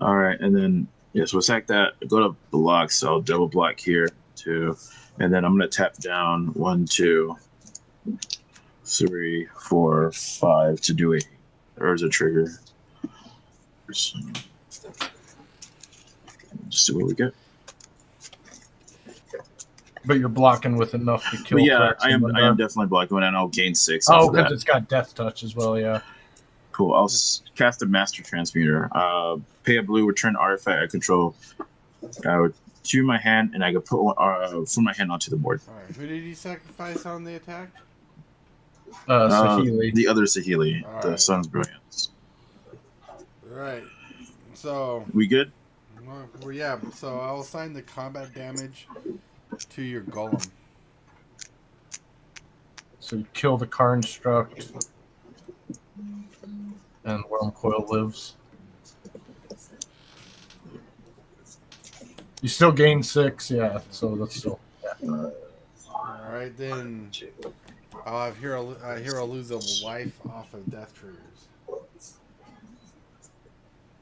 All right, and then so we'll sack that. Go to blocks. So I'll double block here too, and then I'm gonna tap down 1, 2, 3, 4, 5 to do a Urza trigger. Just see what we get. But you're blocking with enough to kill. But yeah, I am definitely blocking, and I'll gain 6. Oh, because it's got Death Touch as well. Yeah. Cool. I'll cast a Master Transmuter. Pay a blue, return artifact I control. I would choose my hand, and I could put from my hand onto the board. All right. Who did he sacrifice on the attack? Saheeli. The other Saheeli, the right. Sun's Brilliance. Right. So. We good? Well, yeah. So I'll assign the combat damage to your golem. So you kill the Construct, and Worm Coil lives. You still gain 6, yeah. So that's still. Yeah. All right, then. I'll have Hero lose a life off of death triggers.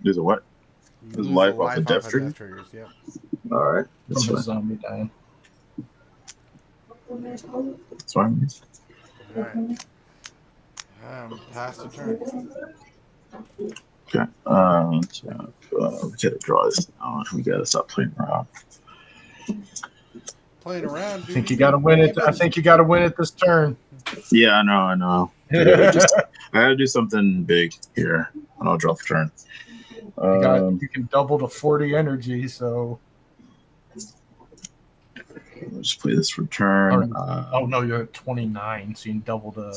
Lose a what? Lose life off of death triggers? Yep. All right. That's From fine. a zombie dying. That's fine. All right. Pass the turn. Okay. We gotta draw this down. We gotta stop playing around. Playing around, dude. I think you got to win it. I think you got to win it this turn. Yeah, I know. I gotta do something big here, and I'll draw for turn. You can double to 40 energy, so. Let's play this for turn. No, you're at 29, so you can double to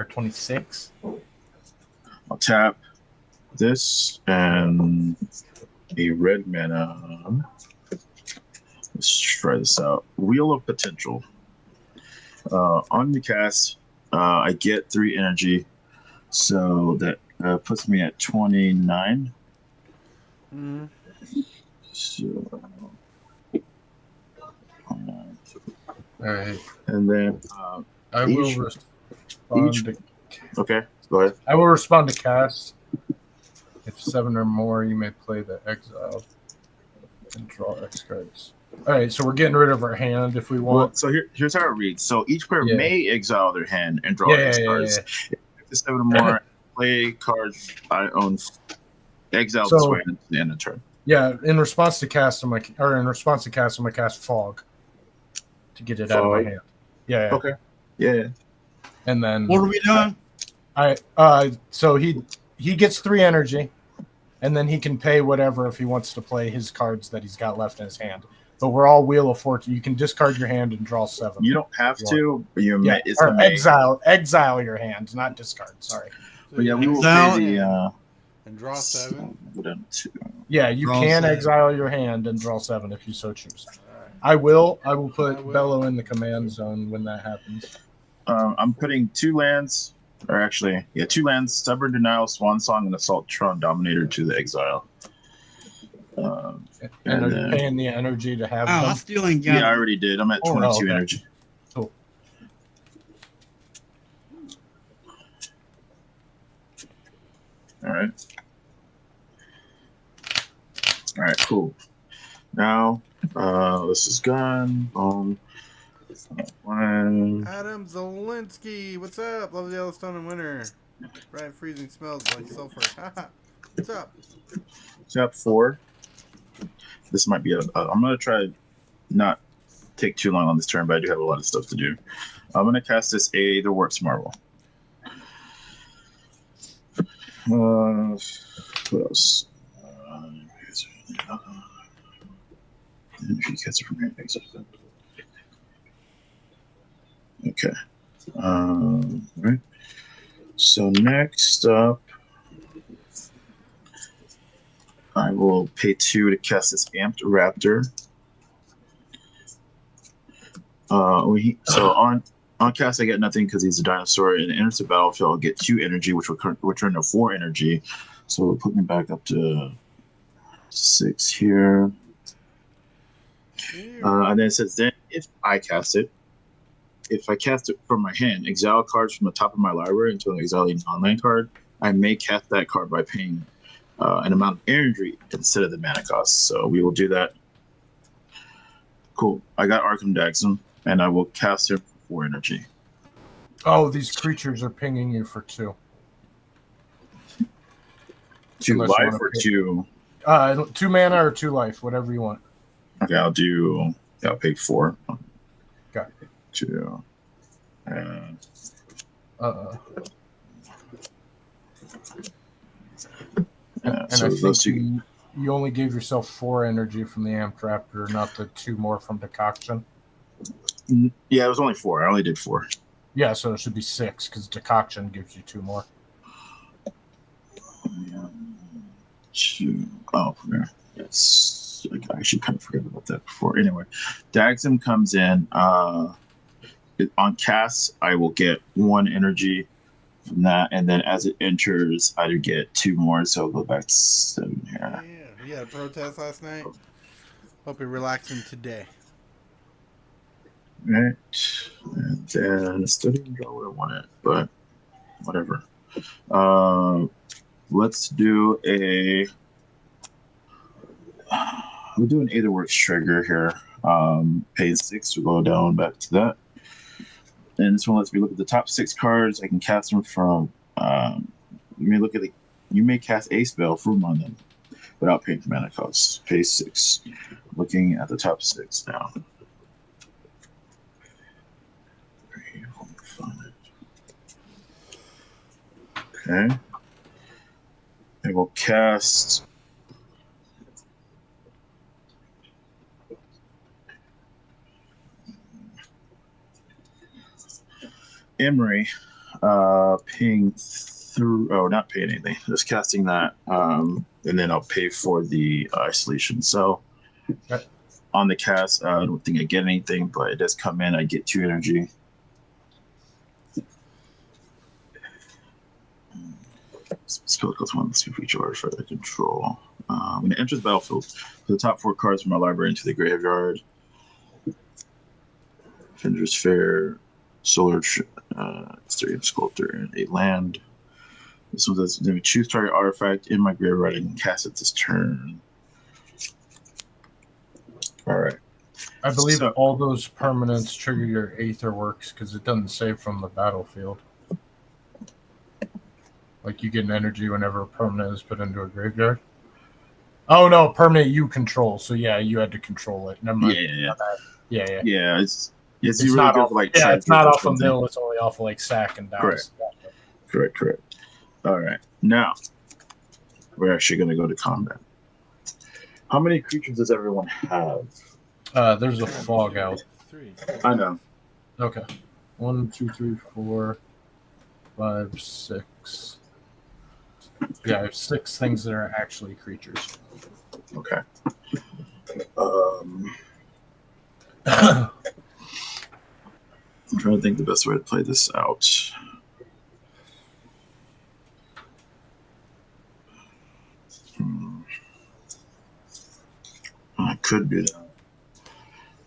26. I'll tap this and a red mana. Let's try this out. Wheel of Potential. On the cast, I get 3 energy, so that puts me at 29. Mm-hmm. So, All right. and then I will respond to. Okay, go ahead. I will respond to cast. If 7 or more, you may play the exile and draw X cards. All right, so we're getting rid of our hand if we want. Well, so here's how it reads. So each player may exile their hand and draw X cards. If 7 or more, play cards I own. Exile this way at the end of the turn. Yeah, in response to cast, I'm gonna cast Fog to get it out of my hand. Yeah. Okay. Yeah. And then What are we doing? So he gets 3 energy, and then he can pay whatever if he wants to play his cards that he's got left in his hand. But we're all Wheel of Fortune. You can discard your hand and draw 7. You don't have to, but you exile your hand, not discard. Sorry. But yeah, we will Exile pay the. And draw 7. Go down to 2. Yeah, you Draw can 7. exile your hand and draw 7 if you so choose. Alright. I will put I will. Bellow in the command zone when that happens. I'm putting 2 lands, or actually, 2 lands: Stubborn Denial, Swan Song, and Assault Tron Dominator to the exile. And are you then- paying the energy to have Oh, I them? still ain't got Yeah, I it. already did. I'm at Oh, 22 okay. energy. Cool. All right. All right, cool. Now, this is gone. One. Adam Zelinsky, what's up? Love the Yellowstone in winter. Bright freezing smells like sulfur. Haha. What's up? Step 4. This might be I'm gonna try not take too long on this turn, but I do have a lot of stuff to do. I'm gonna cast this Aether Works Marvel. What else? If you catch it from here, okay. Right. So next up, I will pay 2 to cast this Amped Raptor. So on cast I get nothing because he's a dinosaur, and enters the battlefield I'll get 2 energy, which will return to 4 energy. So we'll put me back up to 6 here. And then it says, then if I cast it, if I cast it from my hand, exile cards from the top of my library into an exiling online card, I may cast that card by paying an amount of energy instead of the mana cost. So we will do that. Cool. I got Arkham Daxum, and I will cast him for 4 energy. Oh, these creatures are pinging you for 2. 2 Unless you life wanna or pay- 2? 2 mana or 2 life, whatever you want. Okay, I'll pay 4. Got it. 2. And So I those think 2. you only gave yourself 4 energy from the Amped Raptor, not the 2 more from Decoction. Yeah, it was only 4. I only did 4. Yeah, so it should be 6 because Decoction gives you 2 more. 2. Oh, yeah. Yes. I should kind of forget about that before. Anyway, Daxum comes in. On cast, I will get 1 energy from that, and then as it enters, I do get 2 more. So I'll go back to 7 here. Yeah, you had a protest last night. Hope you're relaxing today. Right, and then still didn't draw what I wanted, but whatever. Let's do we'll do an Aether Works trigger here. Pay 6 to go down back to that. And this one lets me look at the top 6 cards. I can cast them from. You may cast a spell from among them without paying the mana cost. Pay 6. Looking at the top 6 now. Okay. I will cast. Emery, paying through. Oh, not paying anything. Just casting that, and then I'll pay for the isolation. So Okay. on the cast, I don't think I get anything, but it does come in. I get 2 energy. Spell costs 1. Let's see if we charge for the control. When it enters the battlefield, put the top 4 cards from my library into the graveyard. Finder's Fair, Solar Stadium Sculptor, and a land. This one does choose target artifact in my graveyard and cast it this turn. All right. I believe So- all those permanents trigger your Aether Works because it doesn't save from the battlefield. Like you get an energy whenever a permanent is put into a graveyard. Oh no, permanent you control. So yeah, you had to control it. Never mind. Yeah. Yeah. Yeah. It's It's really not good off, for like yeah, it's sidekicks not or off of something. mill. It's only off of like sack and dice. Correct. All right. Now we're actually going to go to combat. How many creatures does everyone have? There's a fog out. 3. I know. Okay. 1, 2, 3, 4, 5, 6, Yeah, I have 6 things that are actually creatures. Okay. I'm trying to think the best way to play this out. I could do that.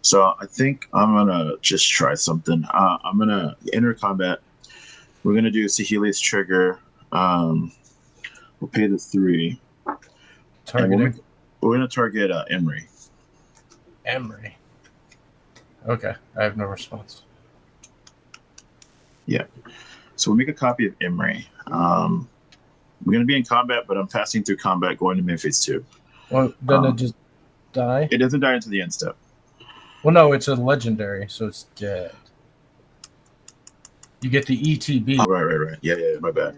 So I think I'm gonna just try something. I'm gonna enter combat. We're gonna do Saheeli's trigger. We'll pay the 3. Targeting We're gonna target Emery. Emery. Okay, I have no response. Yeah. So we'll make a copy of Emery. We're gonna be in combat, but I'm passing through combat going to mid phase 2. Well, doesn't it just die? It doesn't die until the end step. Well, no, it's a legendary, so it's dead. You get the ETB. Oh, right. Yeah, my bad.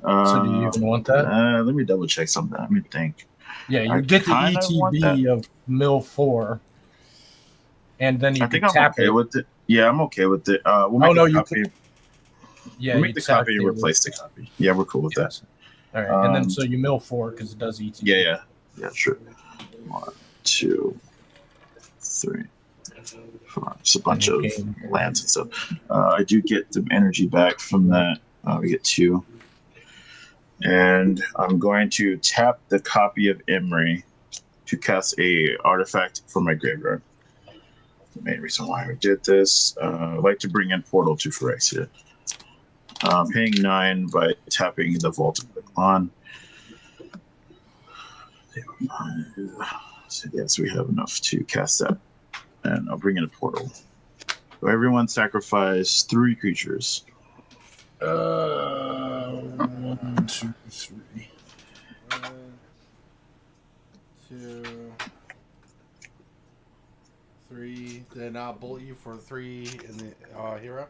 So do you even want that? Let me double check something. Let me think. Yeah, you I get the kinda want ETB of mill 4, and then you I think can I'm tap okay it. with it. Yeah, I'm okay with it. We'll make no, a you copy. Yeah, We'll make you the tap copy and replace the copy. Yeah, we're cool with that. All right, and then so you mill 4 because it does ETB. Yeah, sure. 1, 2, 3, 4. Just a bunch of lands and stuff. I do get some energy back from that. We get 2. And I'm going to tap the copy of Emery to cast a artifact from my graveyard. The main reason why we did this. I'd like to bring in Portal to Phyrexia. Paying 9 by tapping the Vault of the Clan. So yes, we have enough to cast that. And I'll bring in a Portal. So everyone sacrifice 3 creatures. 1, 2, 3. 1, 2, 3. Then I'll bolt you for 3 in the hero.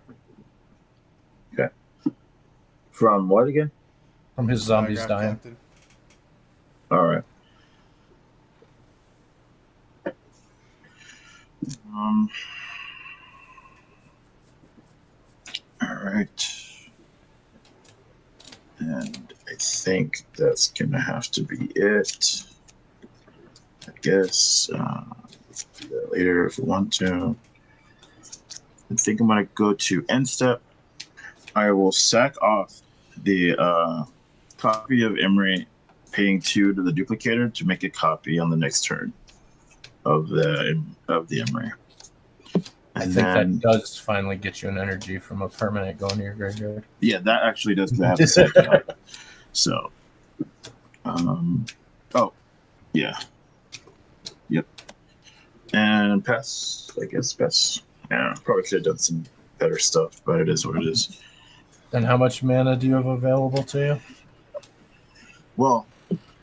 Okay. From what again? From his zombies Grab dying. Captain. All right. All right. And I think that's gonna have to be it. I guess do that later if we want to. I think I'm gonna go to end step. I will sack off the copy of Emery, paying 2 to the duplicator to make a copy on the next turn of the Emery. I think that does finally get you an energy from a permanent going to your graveyard. Yeah, that actually does, because I have to sack it up. So, yeah. Yep. And pass, I guess, pass. Yeah, probably could have done some better stuff, but it is what it is. And how much mana do you have available to you? Well,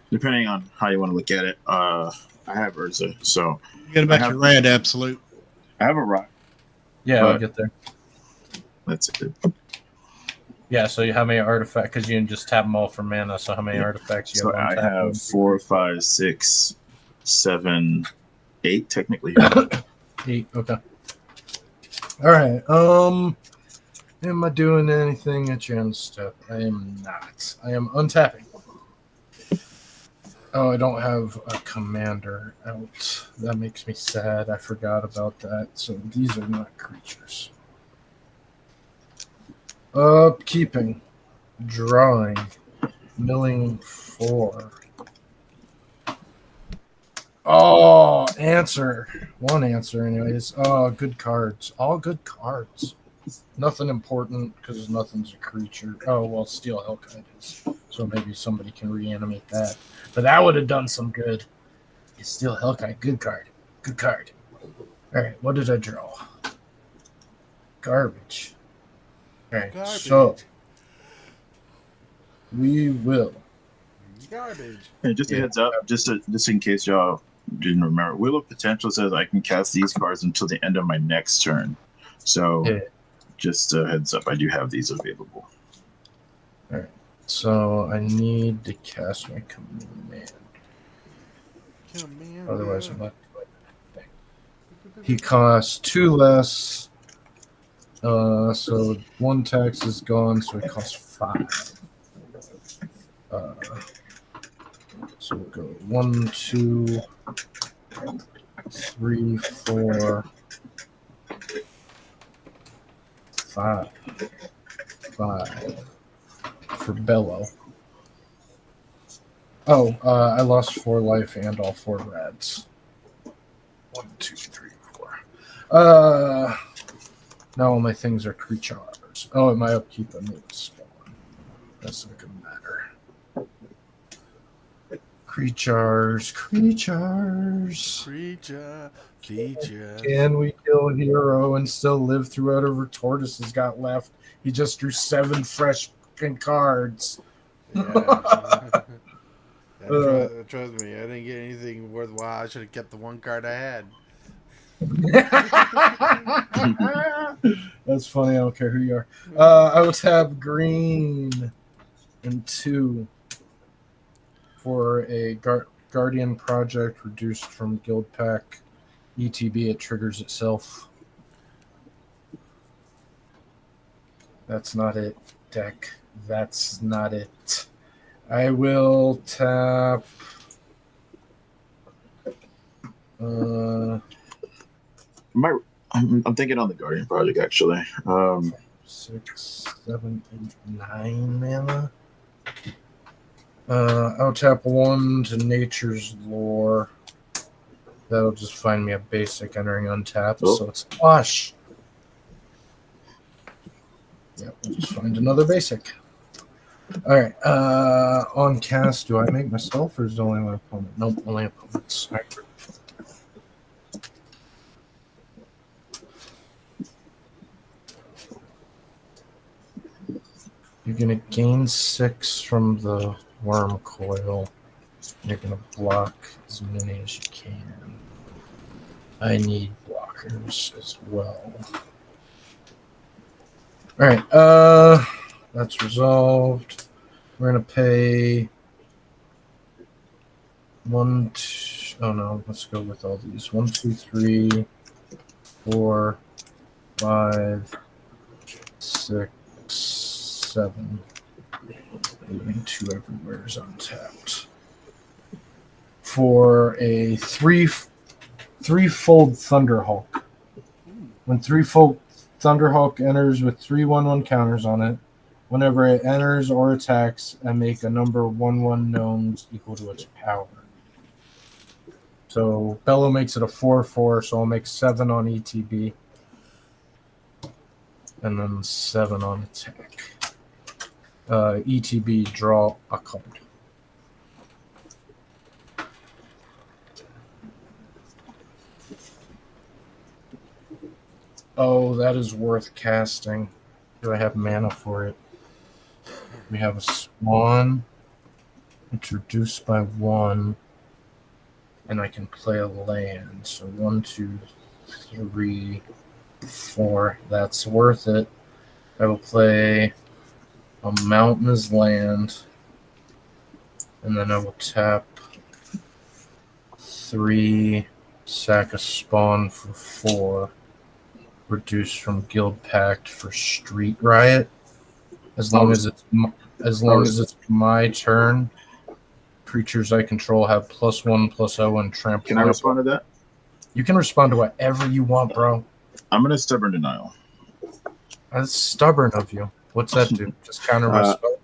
depending on how you want to look at it, I have Urza, so Forget about your red absolute. I have a rock. Yeah, I'll get there. That's it. Yeah, so how many artifacts? Because you can just tap them all for mana. So how many artifacts you So have? I have 4, 5, 6, 7, 8 technically. 8. Okay. All right. Am I doing anything at your end step? I am not. I am untapping. Oh, I don't have a commander out. That makes me sad. I forgot about that. So these are not creatures. Upkeeping. Drawing. Milling 4. Oh, answer. 1 answer, anyways. Oh, good cards. All good cards. Nothing important because nothing's a creature. Oh, well, Steel Hellkite is. So maybe somebody can reanimate that. But that would have done some good. It's Steel Hellkite. Good card. Good card. All right, what did I draw? Garbage. All right, so we will. Garbage. And just a heads up, just in case y'all didn't remember, Wheel of Potential says I can cast these cards until the end of my next turn. So just a heads up, I do have these available. All right. So I need to cast my command. Otherwise, I'm not doing anything. He costs 2 less. So 1 tax is gone, so it costs 5. So we'll go 1, 2, 3, 4, 5. 5 for Bello. Oh, I lost 4 life and all 4 rads. 1, 2, 3, 4. Now all my things are creatures. Oh, at my upkeep, I made a spawn. That's not gonna matter. Creatures. Creature. Can we kill Hero and still live through whatever Tortoise has got left? He just drew 7 fresh fucking cards. Yeah. Trust me, I didn't get anything worthwhile. I should have kept the 1 card I had. That's funny. I don't care who you are. I will tap green and 2 for a Guardian Project reduced from Guild Pack. ETB, it triggers itself. That's not it, deck. That's not it. I will tap. I'm thinking on the Guardian Project actually. 6, 7, 8, 9 mana. I'll tap 1 to Nature's Lore. That'll just find me a basic entering untapped, so it's flush. Yep, we'll just find another basic. Alright, on cast, do I make myself or is it only my opponent? Nope, only opponents. All right. You're going to gain 6 from the Worm Coil. You're going to block as many as you can. I need blockers as well. Alright, that's resolved. We're going to pay 1, 2, oh no, let's go with all these. 1, 2, 3, 4, 5, 6, 7. Leaving 2 everywhere is untapped. For a threefold Thunderhawk. When threefold Thunderhawk enters with 3/1/1 counters on it, whenever it enters or attacks, I make a number 1/1 gnomes equal to its power. So Bello makes it a 4/4, so I'll make 7 on ETB. And then 7 on attack. ETB, draw a card. Oh, that is worth casting. Do I have mana for it? We have a Spawn. Introduced by 1. And I can play a land. So 1, 2, 3, 4. That's worth it. I will play a Mountainous Land. And then I will tap 3, sack a Spawn for 4. Reduced from Guild Pact for Street Riot. As long as it's my turn, creatures I control have +1/+0 and trample. Can I respond to that? You can respond to whatever you want, bro. I'm gonna Stubborn Denial. That's stubborn of you. What's that do? Just counter my spell?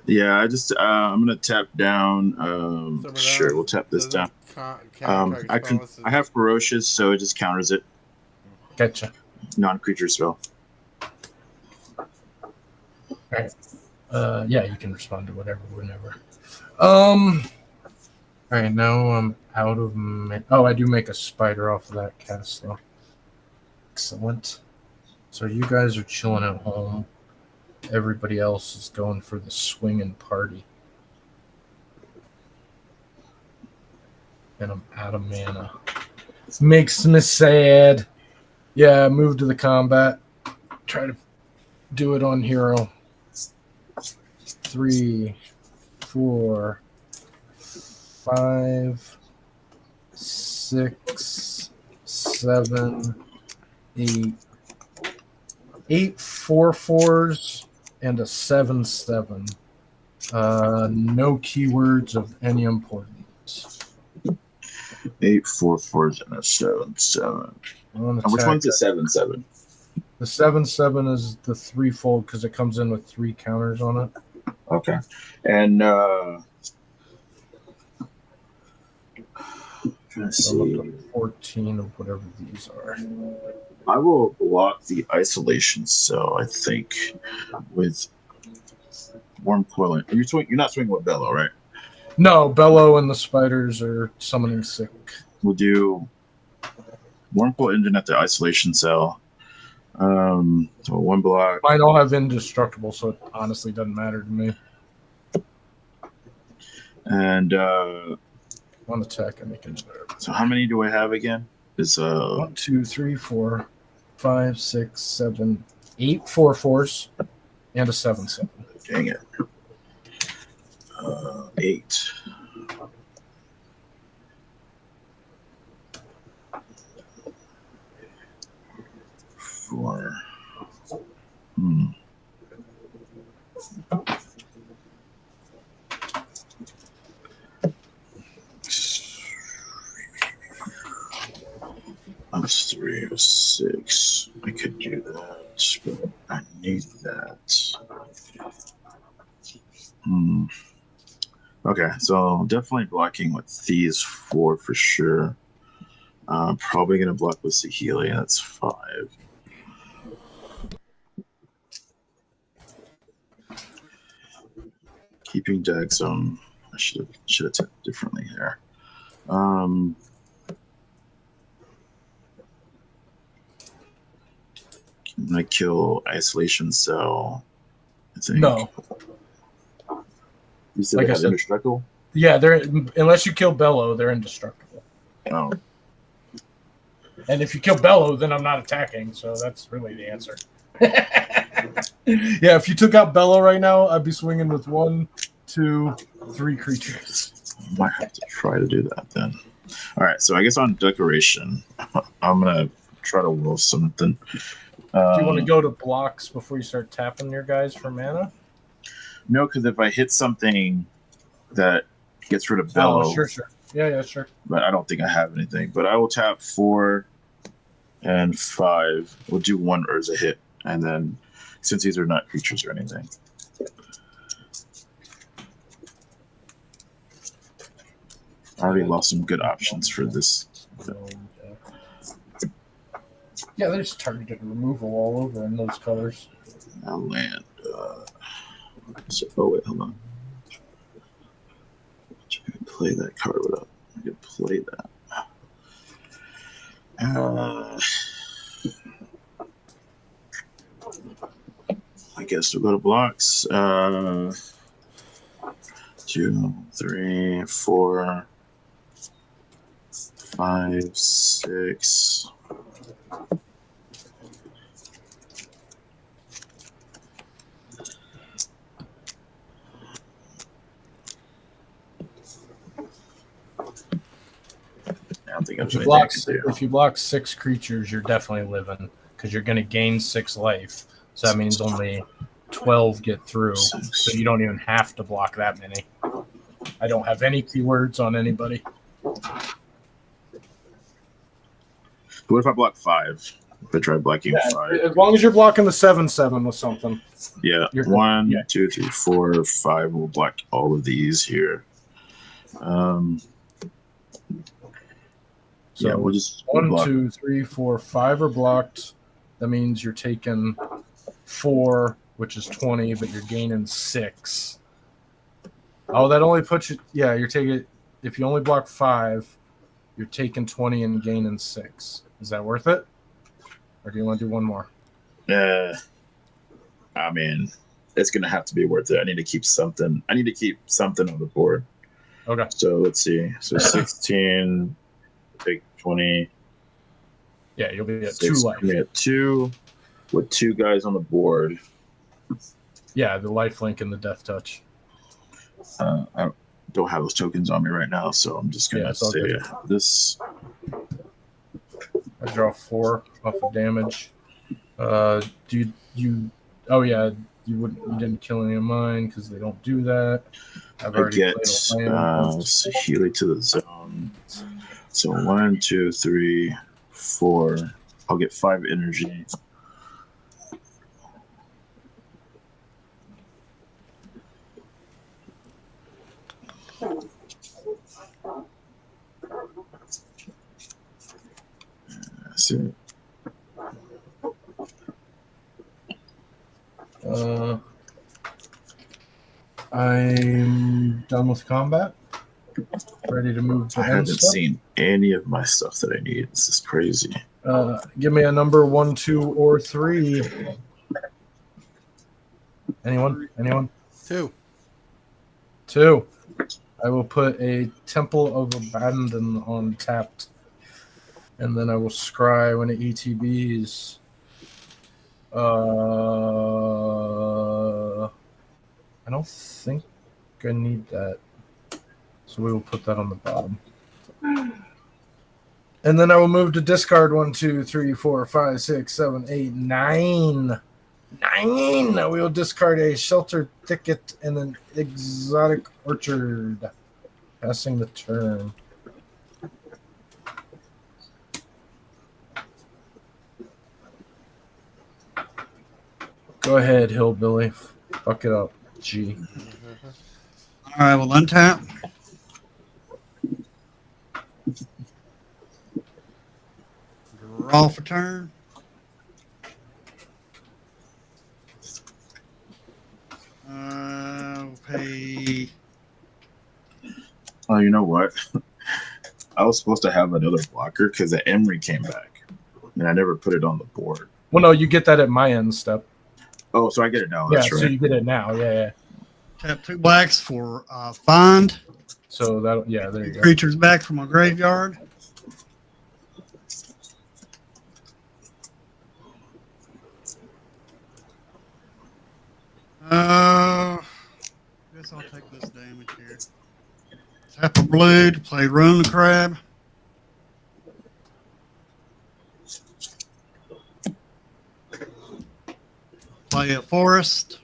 Yeah, I'm gonna tap down. Sure, we'll tap this down. I have Ferocious, so it just counters it. Gotcha. Non-creature spell. Alright. Yeah, you can respond to whatever, whenever. Alright, now I'm out of... Oh, I do make a spider off of that cast, though. Excellent. So you guys are chilling at home. Everybody else is going for the swinging party. And I'm out of mana. Makes me sad. Yeah, move to the combat. Try to do it on Hero. 3, 4, 5, 6, 7, 8. 8 4/4s and a 7/7. No keywords of any importance. 8 4/4s and a 7/7. On And which attack, one's a 7/7? the 7/7 is the threefold because it comes in with 3 counters on it. Okay. And let's So I'm see. up to 14 of whatever these are. I will block the isolation cell, I think, with Warm Coil. You're not swinging with Bellow, right? No, Bellow and the spiders are summoning sick. We'll do Warm Coil Engine at the isolation cell. So 1 block. Mine all have indestructible, so it honestly doesn't matter to me. And On attack, I make another. so how many do I have again? It's 1, 2, 3, 4, 5, 6, 7, 8 4/4s and a 7/7. dang it. 8. Four. That's 3 or 6. I could do that, but I need that. Okay, so definitely blocking with these 4 for sure. Probably gonna block with Sahili. That's 5. Keeping decks. I should have tapped differently there. I'm gonna kill Isolation Cell. I think. No. You said Like they I had said- indestructible? Yeah, they're unless you kill Bellow, they're indestructible. Oh, And if you kill Bellow, then I'm not attacking, so that's really the answer. Yeah, if you took out Bellow right now, I'd be swinging with 1, 2, 3 creatures. might have to try to do that then. All right, so I guess on decoration, I'm gonna try to will something. Do you want to go to blocks before you start tapping your guys for mana? No, because if I hit something that gets rid of Bellow, Oh, sure. Yeah, sure. but I don't think I have anything. But I will tap 4 and 5. We'll do 1 Urza hit, and then since these are not creatures or anything. I already lost some good options for this. Yeah, there's targeted removal all over in those colors. Now land. Oh wait, hold on. I can play that card without. I can play that. I guess we'll go to blocks. 2, 3, 4, 5, 6. I don't think I'm If you block 6 creatures, you're definitely living because you're going to gain 6 life. So that means only 12 get through. So you don't even have to block that many. I don't have any keywords on anybody. What if I block 5? If I try blocking 5? As long as you're blocking the 7/7 with something. Yeah, You're good. 1, Yeah. 2, 3, 4, 5. We'll block all of these here. So yeah, we'll just 1, block. 2, 3, 4, 5 are blocked. That means you're taking 4, which is 20, but you're gaining 6. Oh, that only puts you. Yeah, you're taking. If you only block 5, you're taking 20 and gaining 6. Is that worth it? Or do you want to do one more? I mean, it's gonna have to be worth it. I need to keep something. I need to keep something on the board. Okay. So let's see. So 16, take 20. Yeah, you'll be at 2 6, life. I'm at 2 with 2 guys on the board. Yeah, the life link and the death touch. I don't have those tokens on me right now, so I'm just gonna it's all say good. this. I draw 4 off of damage. Do you? Oh yeah, You didn't kill any of mine because they don't do that. I've I already get played a land. Healy to the zone. So 1, 2, 3, 4. I'll get 5 energy. That's it. I'm done with combat. Ready to move to I end haven't step. seen any of my stuff that I need. This is crazy. Give me a number 1, 2, or 3. Anyone? 2. 2. I will put a Temple of Abandon on tapped. And then I will scry when it ETBs. I don't think I need that. So we will put that on the bottom. And then I will move to discard 1, 2, 3, 4, 5, 6, 7, 8, 9. 9. We will discard a Shelter Thicket and an Exotic Orchard. Passing the turn. Go ahead, Hillbilly. Fuck it up. G. All right, well, untap. Draw for turn. Pay. Oh, you know what? I was supposed to have another blocker because the Emery came back, and I never put it on the board. Well, no, you get that at my end step. Oh, so I get it now. Yeah, That's so right. you get it now. Yeah. Tap 2 blacks for find. So that, yeah, there you go. Creatures back from a graveyard. Guess I'll take this damage here. Tap a blue to play Rune the Crab. Play a forest.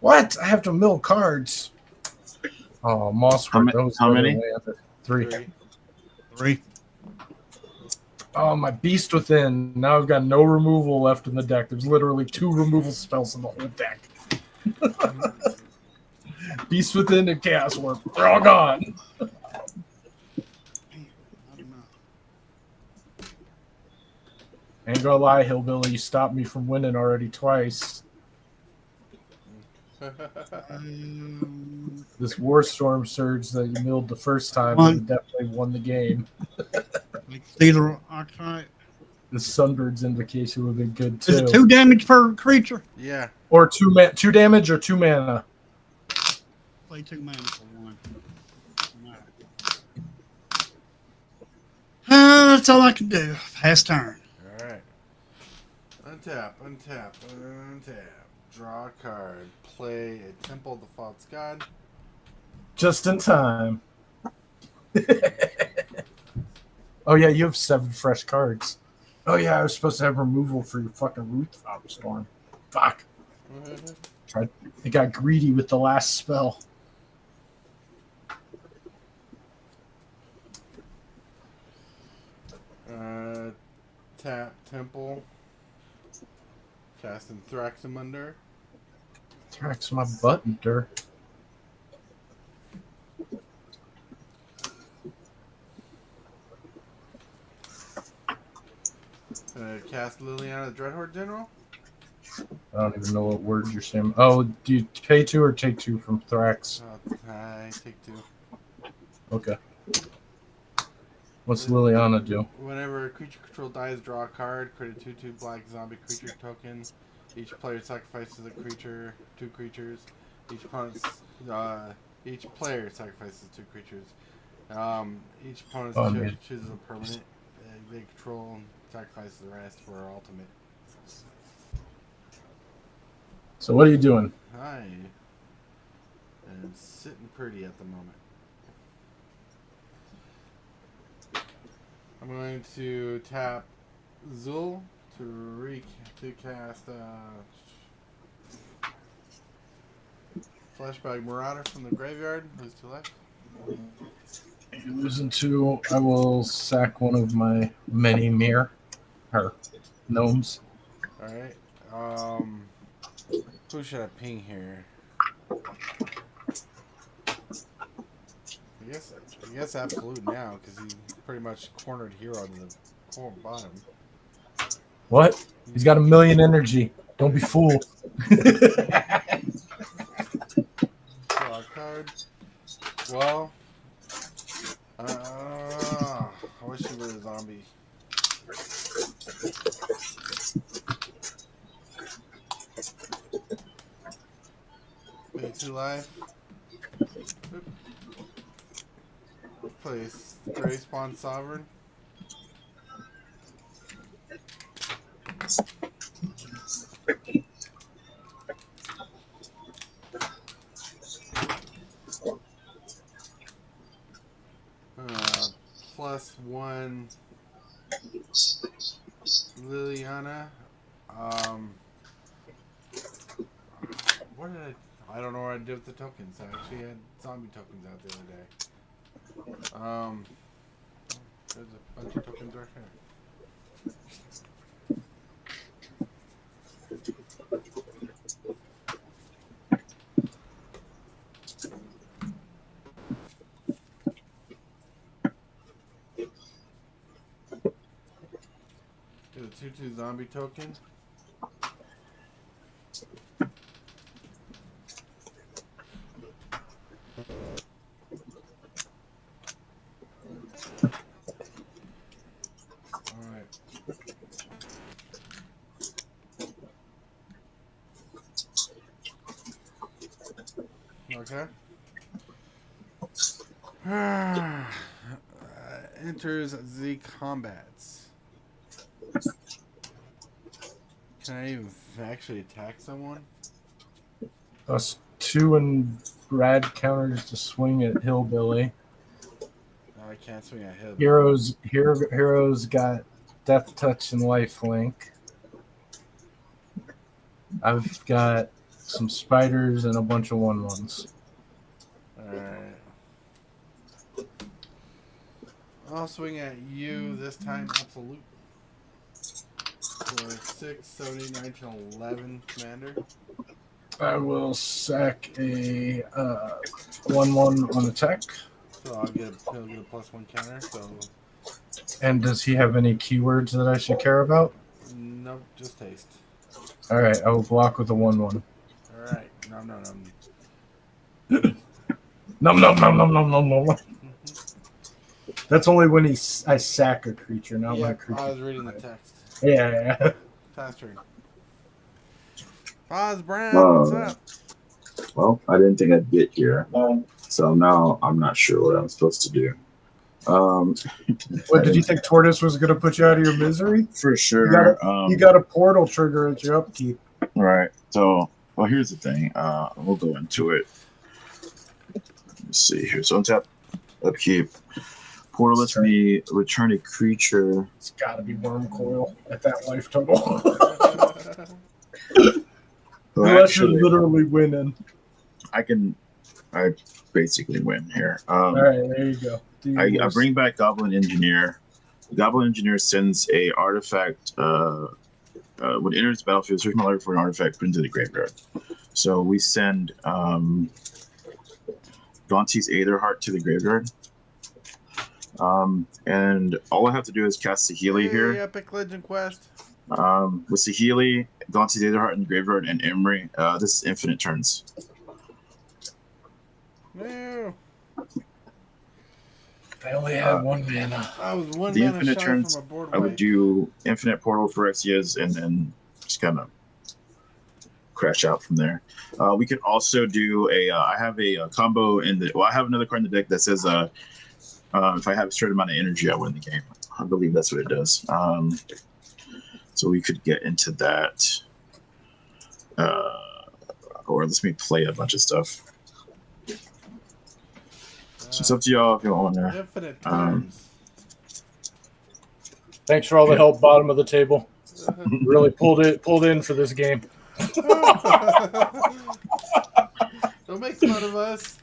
What? I have to mill cards. Oh, Moss. How many? 3. 3. Oh, my Beast Within. Now I've got no removal left in the deck. There's literally 2 removal spells in the whole deck. Beast Within and Chaos Warp. They're all gone. I don't know. Ain't gonna lie, Hillbilly. You stopped me from winning already twice. This Warstorm Surge that you milled the first time definitely won the game. Like Theater Archetype. The Sunbird's Invocation would have been good Is too. it 2 damage per creature? Yeah. Or 2 damage or 2 mana. Play 2 mana for 1. That's all I can do. Pass turn. All right. Untap. Draw a card. Play a Temple of the False God. Just in time. Oh yeah, you have 7 fresh cards. Oh yeah, I was supposed to have removal for your fucking Rooftop Storm. Fuck. It got greedy with the last spell. Tap Temple. Casting Thraximundar. Thrax my button, dirt. Cast Liliana Dreadhorde General. I don't even know what words you're saying. Oh, do you pay 2 or take 2 from Thrax? I take 2. Okay. What's Liliana do? Whenever a creature control dies, draw a card. Create a 2/2 black zombie creature token. Each player sacrifices a creature, 2 creatures. Each player sacrifices 2 creatures. Each opponent chooses a permanent they control and sacrifices the rest for our ultimate. So what are you doing? I am sitting pretty at the moment. I'm going to tap Zul to cast Flashback Marauder from the graveyard. Lose 2 life. Losing 2. I will sack one of my many mirror or gnomes. Alright. Who should I ping here? I guess Absolute now, because he pretty much cornered Hero in the bottom. What? He's got 1,000,000 energy. Don't be fooled. Draw a card. Well, I wish he were a zombie. Pay 2 life. Oop. Place Gray Spawn Sovereign. +1 Liliana. What did I don't know what I did with the tokens. I actually had zombie tokens out the other day. There's a bunch of tokens right here. Do the 2/2 zombie token. Okay. Enters the combats. Can I even actually attack someone? +2 and Brad counters to swing at Hillbilly. No, I can't swing at Hillbilly. Heroes got Death Touch and Life Link. I've got some spiders and a bunch of 1/1s. Alright. I'll swing at you this time, Absolute. For 6, 70, 19, 11, Commander. I will sack a 1/1 on attack. So he'll get a +1 counter, so... And does he have any keywords that I should care about? Nope, just taste. Alright, I will block with a 1/1. Alright, nom nom nom. Nom nom nom nom nom nom nom. That's only when I sack a creature, not when a creature. I was reading the text. Yeah. Fast turn. Pause, Brown, what's up? Well, I didn't think I'd get here. So now I'm not sure what I'm supposed to do. What, did you think Tortoise was going to put you out of your misery? For sure. You got a portal trigger at your upkeep. Right. So, well, here's the thing. We'll go into it. Let's see here. So, untap, upkeep. Portal lets me return a creature. It's got to be Worm Coil at that life total. So Unless you're literally winning. I basically win here. All right, there you go. I bring back Goblin Engineer. The Goblin Engineer sends a artifact. When it enters the battlefield, search my library for an artifact put into the graveyard. So we send Dante's Aetherheart to the graveyard. And all I have to do is cast Saheeli here. Epic Legend Quest. With Saheeli, Dante's Aetherheart in the graveyard, and Emery, this is infinite turns. No. I only had 1 mana. I was 1 The mana infinite shy turns, from a board I would wipe. do infinite portal for Phyrexias and then just kind of crash out from there. We could also do I have a combo I have another card in the deck that says if I have a certain amount of energy, I win the game. I believe that's what it does. So we could get into that. Or let me play a bunch of stuff. So it's up to y'all if you want to. Infinite turns. Thanks for all the help, bottom of the table. Really pulled in for this game. Don't make fun of us.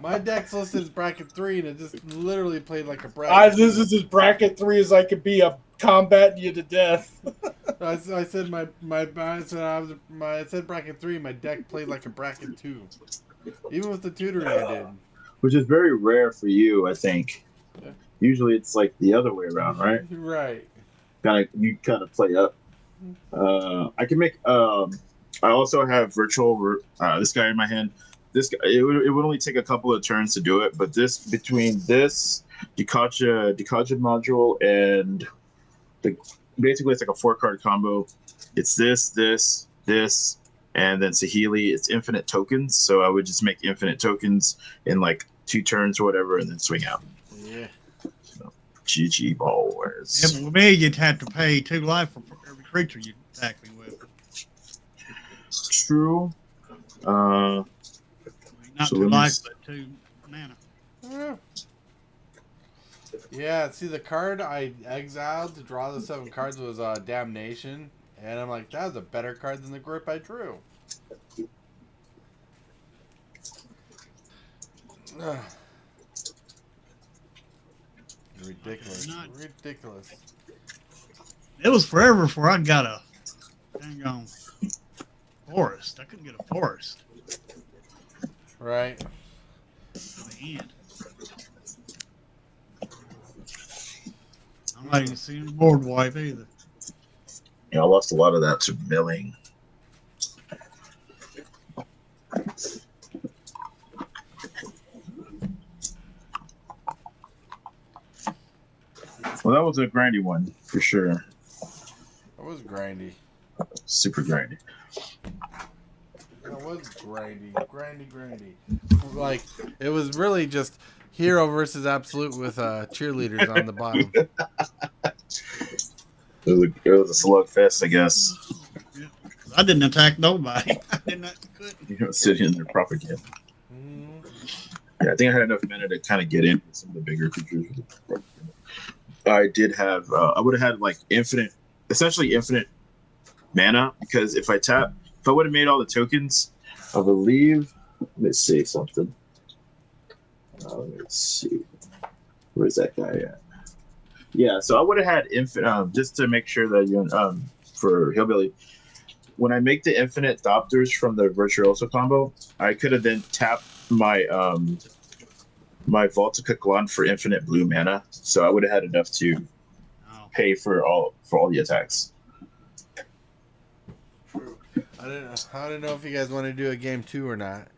My deck's listed as bracket 3, and it just literally played like a bracket. This is as bracket 3 as I could be. I'm combating you to death. I said I said bracket 3. My deck played like a bracket 2, even with the tutoring I did. Which is very rare for you, I think. Yeah. Usually it's like the other way around, right? Right. You kind of play up. I can make. I also have virtual. This guy in my hand. This guy. It would only take a couple of turns to do it, but between this Dikacha module and basically it's like a 4-card combo. It's this, and then Saheeli. It's infinite tokens, so I would just make infinite tokens in like 2 turns or whatever, and then swing out. Yeah. So, GG ballers. Yeah, but with me, you'd have to pay 2 life for every creature you attack me with. True. I mean, not So 2 let me life, s- but 2 mana. Yeah, see, the card I exiled to draw the 7 cards was Damnation, and I'm like, that was a better card than the grip I drew. Ugh. Ridiculous. Ridiculous. It was forever before I got a dang on forest. I couldn't get a forest Right. in the end. I'm not even seeing board wipe either. Yeah, I lost a lot of that to milling. Well, that was a grindy one for sure. That was grindy. Super grindy. That was grindy. Like, it was really just Hero versus Absolute with cheerleaders on the bottom. It was a slugfest, I guess. Yeah. I didn't attack nobody. I couldn't. You know, sitting in there propaganda. Mm. Yeah, I think I had enough mana to kind of get in with some of the bigger creatures. I did have. I would have had like essentially infinite mana, because if I would have made all the tokens, I believe. Let's see something. Let's see. Where's that guy at? Yeah, so I would have had infinite. Just to make sure that for Hillbilly, when I make the infinite Thopters from the Virtuoso combo, I could have then tapped my my Voltica Glon for infinite blue mana, so I would have had enough to pay for all the attacks. I didn't know if you guys want to do a game 2 or not.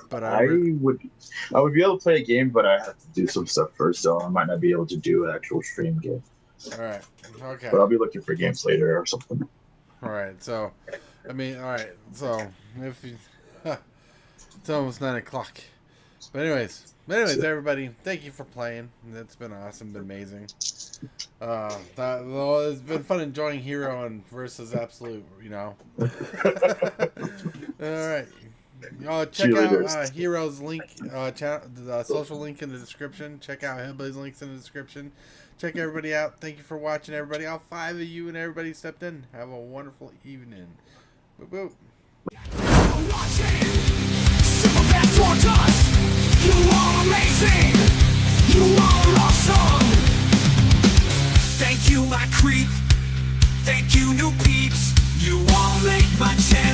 But I would be able to play a game, but I have to do some stuff first, so I might not be able to do an actual stream game. All right. Okay. But I'll be looking for games later or something. All right. So, I mean, all right. So, if you, it's almost 9 o'clock. But anyways, everybody, thank you for playing. It's been awesome, been amazing. It's been fun enjoying Hero and versus Absolute. You know. All right. Check out Hero's link, the social link in the description. Check out Hillbilly's links in the description. Check everybody out. Thank you for watching, everybody. All 5 of you and everybody stepped in. Have a wonderful evening. Boop boop. You are amazing. You are awesome. Thank you, my creep. Thank you, new peeps. You all make my channel